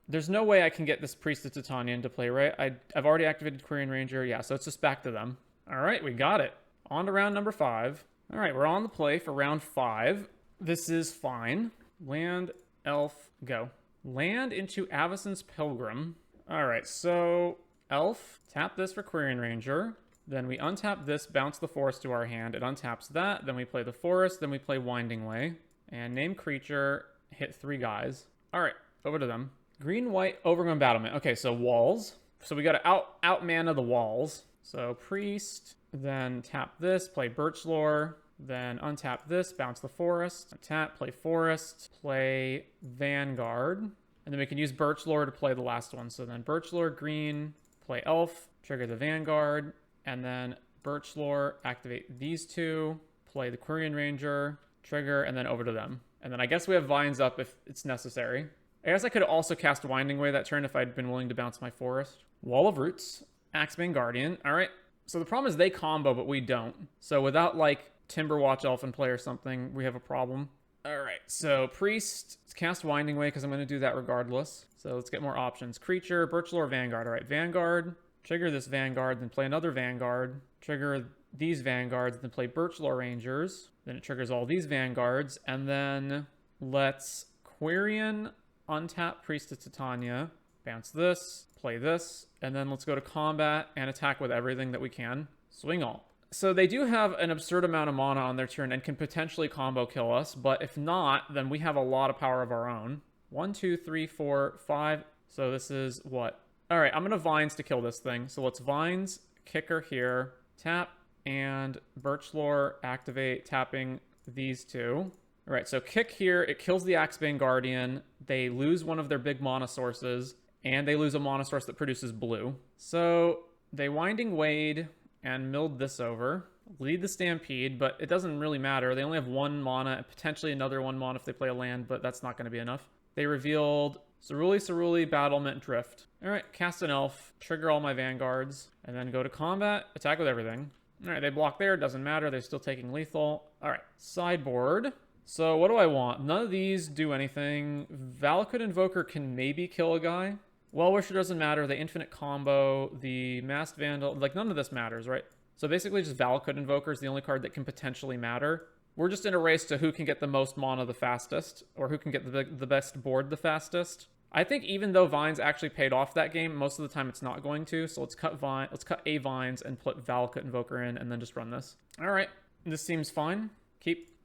There's no way I can get this Priest of Titania into play, right? I've already activated Korean Ranger. Yeah, so it's just back to them. All right, we got it. On to round number 5. All right, we're on the play for round 5. This is fine. Land, elf, go. Land into Avacyn's Pilgrim. All right, so elf, tap this for Korean Ranger. Then we untap this, bounce the forest to our hand. It untaps that. Then we play the forest. Then we play Winding Way. And name creature, hit 3 guys. All right, over to them. Green, white, Overgrown Battlement. Okay, so walls. So we got to out mana the walls. So priest, then tap this, play Birch Lore. Then untap this, bounce the forest. Tap, play forest, play Vanguard. And then we can use Birch Lore to play the last one. So then Birch Lore, green, play elf, trigger the Vanguard. And then Birch Lore, activate these 2, play the Korean Ranger, trigger, and then over to them. And then I guess we have vines up if it's necessary. I guess I could also cast Winding Way that turn if I'd been willing to bounce my forest. Wall of Roots, Axebane Guardian. All right. So the problem is they combo, but we don't. So without like Timberwatch Elf in play or something, we have a problem. All right. So Priest, let's cast Winding Way because I'm going to do that regardless. So let's get more options. Creature, Birch Lore, Vanguard. All right. Vanguard, trigger this Vanguard, then play another Vanguard. Trigger these Vanguards, then play Birch Lore Rangers. Then it triggers all these Vanguards. And then let's Quirion, untap Priest of Titania, bounce this, play this, and then let's go to combat and attack with everything that we can. Swing all. So they do have an absurd amount of mana on their turn and can potentially combo kill us, but if not, then we have a lot of power of our own. 1, 2, 3, 4, 5. So this is what? All right, I'm going to Vines to kill this thing. So let's Vines, Kicker here, tap, and Birch Lore, activate, tapping these 2. All right, so kick here, it kills the Axebane Guardian. They lose one of their big mana sources, and they lose a mana source that produces blue. So they Winding Wade and milled this over. Lead the Stampede, but it doesn't really matter. They only have 1 mana, and potentially another 1 mana if they play a land, but that's not going to be enough. They revealed Ceruli, Battlement, Drift. Alright, cast an Elf, trigger all my Vanguards, and then go to combat, attack with everything. Alright, they block there, doesn't matter, they're still taking lethal. Alright, sideboard. So what do I want? None of these do anything. Valakut Invoker can maybe kill a guy. Well-Wisher doesn't matter, the Infinite Combo, the Masked Vandal, like none of this matters, right? So basically just Valakut Invoker is the only card that can potentially matter. We're just in a race to who can get the most mana the fastest, or who can get the best board the fastest. I think even though Vines actually paid off that game, most of the time it's not going to. So let's cut a Vines and put Valakut Invoker in, and then just run this. All right, this seems fine.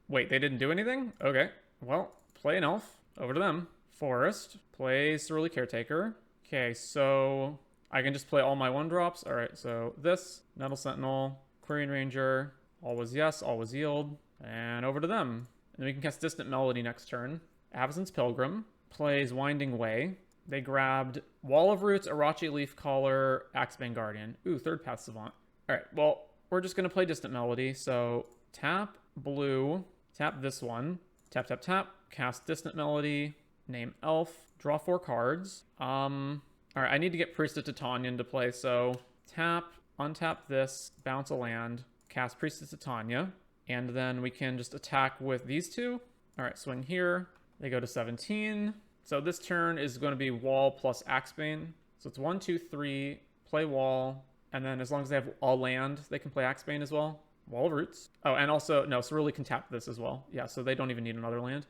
Wait, they didn't do anything? Okay, well, play an Elf. Over to them. Forest. Play Ceruli Caretaker. Okay, so I can just play all my 1-drops. All right, so this, Nettle Sentinel, Quirion Ranger, always yes, always yield, and over to them. And then we can cast Distant Melody next turn. Avacyn's Pilgrim plays Winding Way. They grabbed Wall of Roots, Arachi Leafcaller, Axebane Guardian. Ooh, Third Path Savant. All right, well, we're just going to play Distant Melody. So tap blue, tap this one, tap, tap, tap, cast Distant Melody, name Elf, draw 4 cards. All right, I need to get Priest of Titania into play, so tap, untap this, bounce a land, cast Priest of Titania, and then we can just attack with these 2. All right, swing here. They go to 17. So this turn is going to be Wall plus Axebane. So it's 1, 2, 3, play Wall, and then as long as they have all land, they can play Axebane as well. Wall of Roots. Oh, and also, no, Ceruli can tap this as well. Yeah, so they don't even need another land.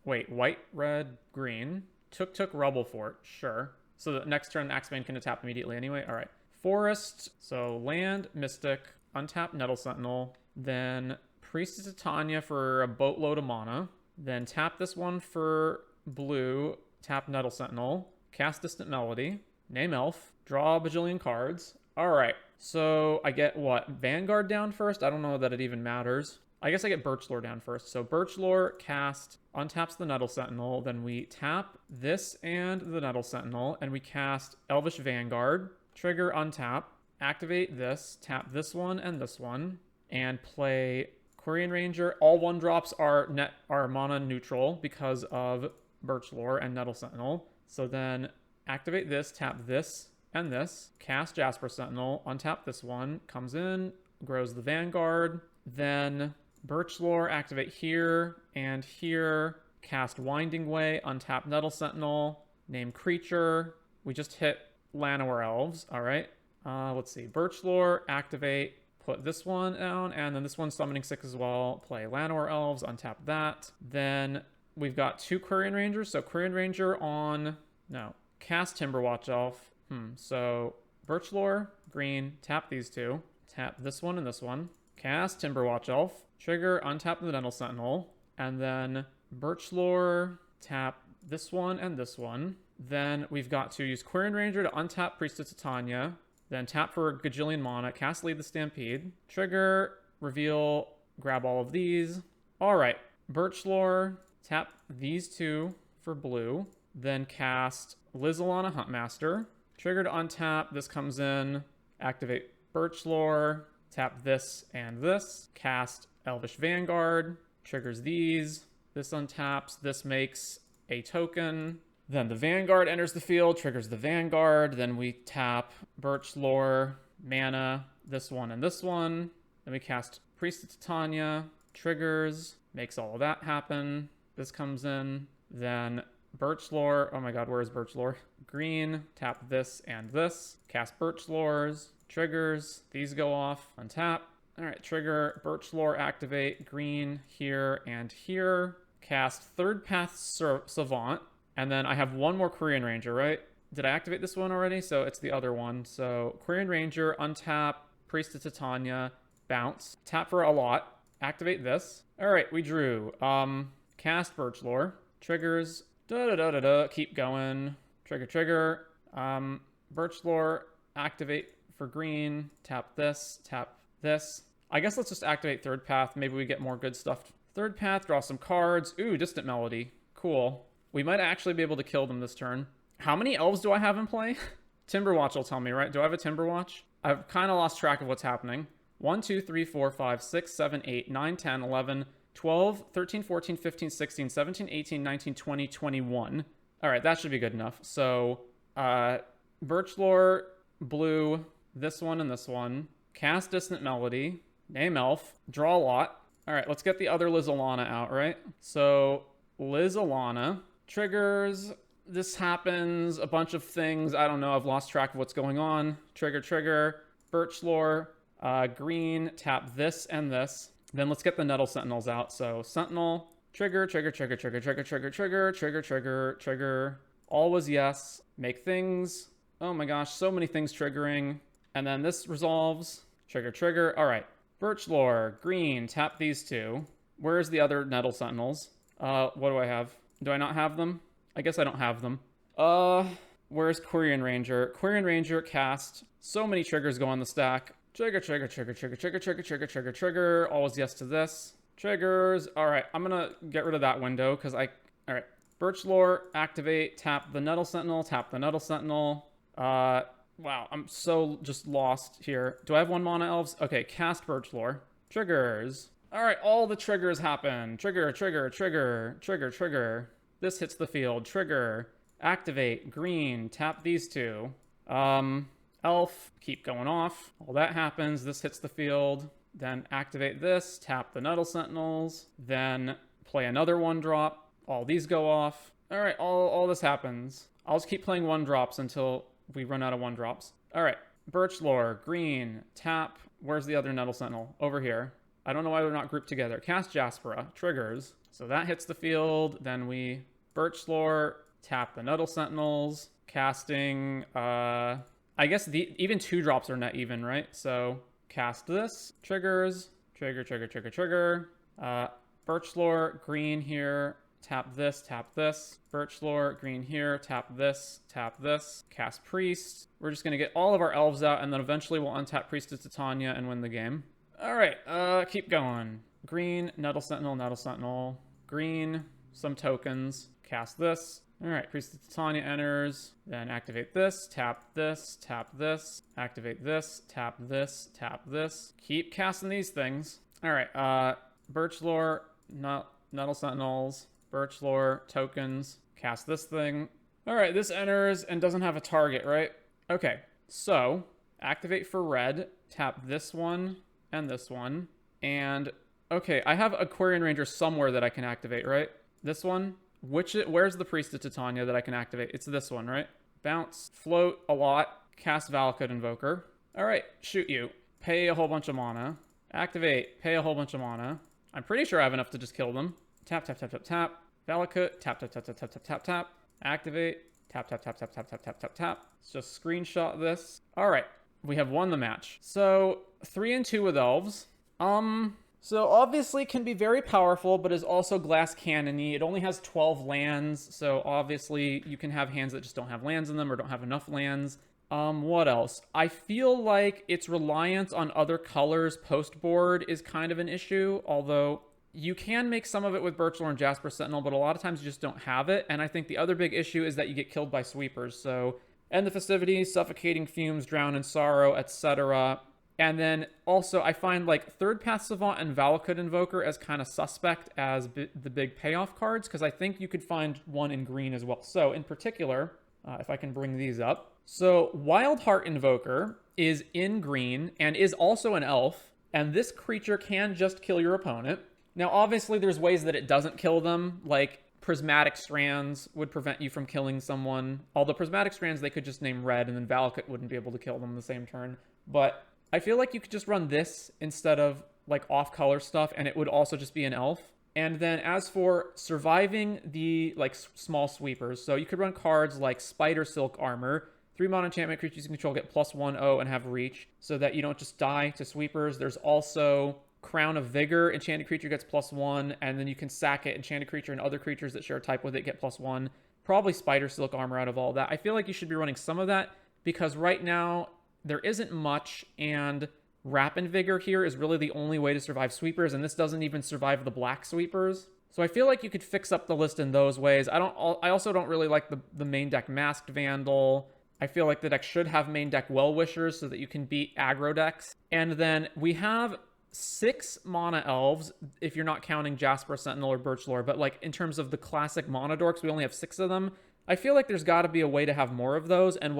Wait, white, red, green. Took Rubble Fort, sure. So the next turn, Axebane can tap immediately anyway. All right. Forest, so land, Mystic, untap Nettle Sentinel, then Priest of Titania for a boatload of mana, then tap this one for blue, tap Nettle Sentinel, cast Distant Melody, name Elf, draw a bajillion cards. All right, so I get what? Vanguard down first? I don't know that it even matters. I guess I get Birchlore down first. So Birchlore, cast, untaps the Nettle Sentinel, then we tap this and the Nettle Sentinel, and we cast Elvish Vanguard, trigger, untap, activate this, tap this one and this one, and play Quirion Ranger. All 1-drops are mana neutral because of Birchlore and Nettle Sentinel. So then activate this, tap this and this, cast Jasper Sentinel, untap this one, comes in, grows the Vanguard, then Birchlore, activate here and here, cast Winding Way, untap Nettle Sentinel, name creature. We just hit Llanowar Elves. All right. Let's see. Birchlore, activate, put this one down, and then this one's summoning 6 as well. Play Llanowar Elves, untap that. Then we've got 2 Quirion Rangers. So Quirion Ranger on, no, cast Timberwatch Elf. So Birchlore, green, tap these 2, tap this one and this one, cast Timberwatch Elf, trigger, untap the Nettle Sentinel, and then Birchlore, tap this one and this one. Then we've got to use Quirion Ranger to untap Priest of Titania, then tap for a gajillion mana, cast Lead the Stampede, trigger, reveal, grab all of these. All right, Birchlore, tap these 2 for blue, then cast Lizzle Huntmaster, trigger to untap, this comes in, activate Birchlore, tap this and this, cast Elvish Vanguard, triggers these, this untaps, this makes a token, then the Vanguard enters the field, triggers the Vanguard, then we tap Birchlore, mana, this one and this one, then we cast Priest of Titania, triggers, makes all of that happen, this comes in, then Birchlore, oh my god, where is Birchlore? Green, tap this and this, cast Birchlores, triggers, these go off, untap. All right, trigger, Birchlore, activate, green, here and here, cast Third Path Savant, and then I have 1 more Quirion Ranger, right? Did I activate this one already? So it's the other one. So Quirion Ranger, untap, Priest of Titania, bounce, tap for a lot, activate this. All right, we drew. Cast Birchlore, triggers, keep going, trigger, Birchlore, activate for green, tap this, I guess let's just activate Third Path, maybe we get more good stuff. Third Path, draw some cards, ooh, Distant Melody, cool. We might actually be able to kill them this turn. How many elves do I have in play? Timberwatch will tell me, right? Do I have a Timberwatch? I've kind of lost track of what's happening. 1, 2, 3, 4, 5, 6, 7, 8, 9, 10, 11, 12, 13, 14, 15, 16, 17, 18, 19, 20, 21. All right, that should be good enough. So, Birchlore, blue, this one and this one. Cast Distant Melody, name Elf, draw a lot. All right, let's get the other Liz-Alana out, right? So, Liz-Alana, triggers, this happens, a bunch of things, I don't know, I've lost track of what's going on. Trigger, Birchlore, green, tap this and this. Then let's get the Nettle Sentinels out. So Sentinel, trigger. All was yes. Make things. Oh my gosh, so many things triggering. And then this resolves. Trigger. All right. Birchlore, green, tap these two. Where's the other Nettle Sentinels? What do I have? Do I not have them? I guess I don't have them. Where's Quirion Ranger? Quirion Ranger cast. So many triggers go on the stack. Trigger. Always yes to this. Triggers. All right, I'm gonna get rid of that window because all right. Birchlore, activate, tap the Nettle Sentinel, wow, I'm so just lost here. Do I have 1 mana elves? Okay, cast Birchlore. Triggers. All right, all the triggers happen. Trigger. This hits the field. Trigger. Activate. Green. Tap these two. Elf. Keep going off. All that happens. This hits the field. Then activate this. Tap the Nettle Sentinels. Then play another 1-drop. All these go off. All right, all this happens. I'll just keep playing 1-drops until we run out of 1-drops. All right, Birchlore. Green. Tap. Where's the other Nettle Sentinel? Over here. I don't know why they're not grouped together. Cast Jaspera. Triggers. So that hits the field. Then we Birchlore, tap the Nettle Sentinels, casting, I guess even 2-drops are net even, right? So cast this, trigger. Birchlore, green here, tap this. Birchlore, green here, tap this. Cast Priest. We're just going to get all of our elves out, and then eventually we'll untap Priest of Titania and win the game. All right, keep going. Green, Nettle Sentinel, green, some tokens. Cast this. All right, Priest of Titania enters. Then activate this, tap this, activate this, tap this. Keep casting these things. All right, Birchlore, Nettle Sentinels, Birchlore, tokens. Cast this thing. All right, this enters and doesn't have a target, right? Okay, so activate for red, tap this one and this one. And okay, I have a Quirion Ranger somewhere that I can activate, right? This one. Where's the Priest of Titania that I can activate? It's this one, right? Bounce, float a lot, cast Valakut Invoker. All right, shoot you. Pay a whole bunch of mana. Activate, pay a whole bunch of mana. I'm pretty sure I have enough to just kill them. Tap. Valakut, tap. Activate, tap. Let's just screenshot this. All right, we have won the match. So 3 and 2 with elves. So obviously can be very powerful, but is also glass cannon-y. It only has 12 lands, so obviously you can have hands that just don't have lands in them or don't have enough lands. What else? I feel like its reliance on other colors post-board is kind of an issue, although you can make some of it with Birchlore and Jasper Sentinel, but a lot of times you just don't have it. And I think the other big issue is that you get killed by sweepers. So End the Festivities, Suffocating Fumes, Drown in Sorrow, etc. And then also I find like Third Path Savant and Valakut Invoker as kind of suspect as the big payoff cards, because I think you could find one in green as well. So in particular, if I can bring these up. So Wildheart Invoker is in green and is also an elf, and this creature can just kill your opponent. Now obviously there's ways that it doesn't kill them, like Prismatic Strands would prevent you from killing someone. Although Prismatic Strands they could just name red and then Valakut wouldn't be able to kill them the same turn. But I feel like you could just run this instead of like off-color stuff, and it would also just be an elf. And then as for surviving the like small sweepers, so you could run cards like Spider Silk Armor. 3 mana enchantment creatures you control get +1/+0 and have reach, so that you don't just die to sweepers. There's also Crown of Vigor. Enchanted creature gets +1, and then you can sack it. Enchanted creature and other creatures that share a type with it get +1. Probably Spider Silk Armor out of all that. I feel like you should be running some of that, because right now there isn't much, and Rapid Vigor here is really the only way to survive sweepers, and this doesn't even survive the black sweepers. So I feel like you could fix up the list in those ways. I also don't really like the main deck Masked Vandal. I feel like the deck should have main deck Well-Wishers so that you can beat aggro decks. And then we have 6 mana elves, if you're not counting Jasper, Sentinel, or Birchlore. But like in terms of the classic mana dorks, we only have 6 of them. I feel like there's got to be a way to have more of those. And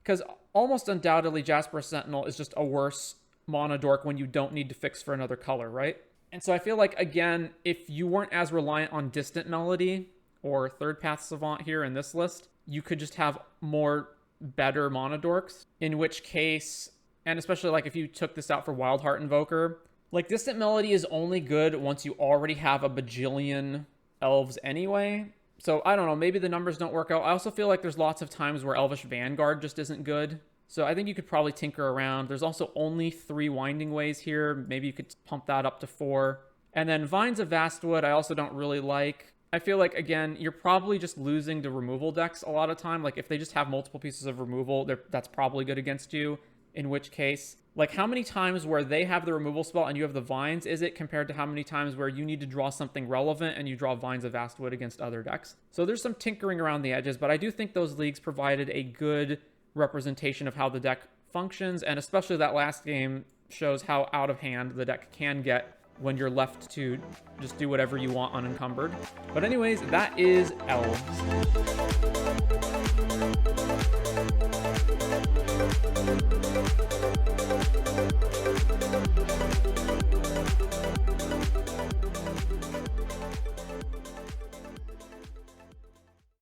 because almost undoubtedly Jasper Sentinel is just a worse mana dork when you don't need to fix for another color, right? And so I feel like, again, if you weren't as reliant on Distant Melody or Third Path Savant here in this list, you could just have more better mana dorks. In which case, and especially like if you took this out for Wildheart Invoker, like Distant Melody is only good once you already have a bajillion elves anyway. So I don't know, maybe the numbers don't work out. I also feel like there's lots of times where Elvish Vanguard just isn't good. So I think you could probably tinker around. There's also only 3 Winding Ways here. Maybe you could pump that up to 4. And then Vines of Vastwood, I also don't really like. I feel like, again, you're probably just losing to removal decks a lot of time. Like if they just have multiple pieces of removal, that's probably good against you. In which case, like how many times where they have the removal spell and you have the Vines is it compared to how many times where you need to draw something relevant and you draw Vines of Vastwood against other decks? So there's some tinkering around the edges, but I do think those leagues provided a good representation of how the deck functions, and especially that last game shows how out of hand the deck can get when you're left to just do whatever you want unencumbered. But anyways, that is Elves.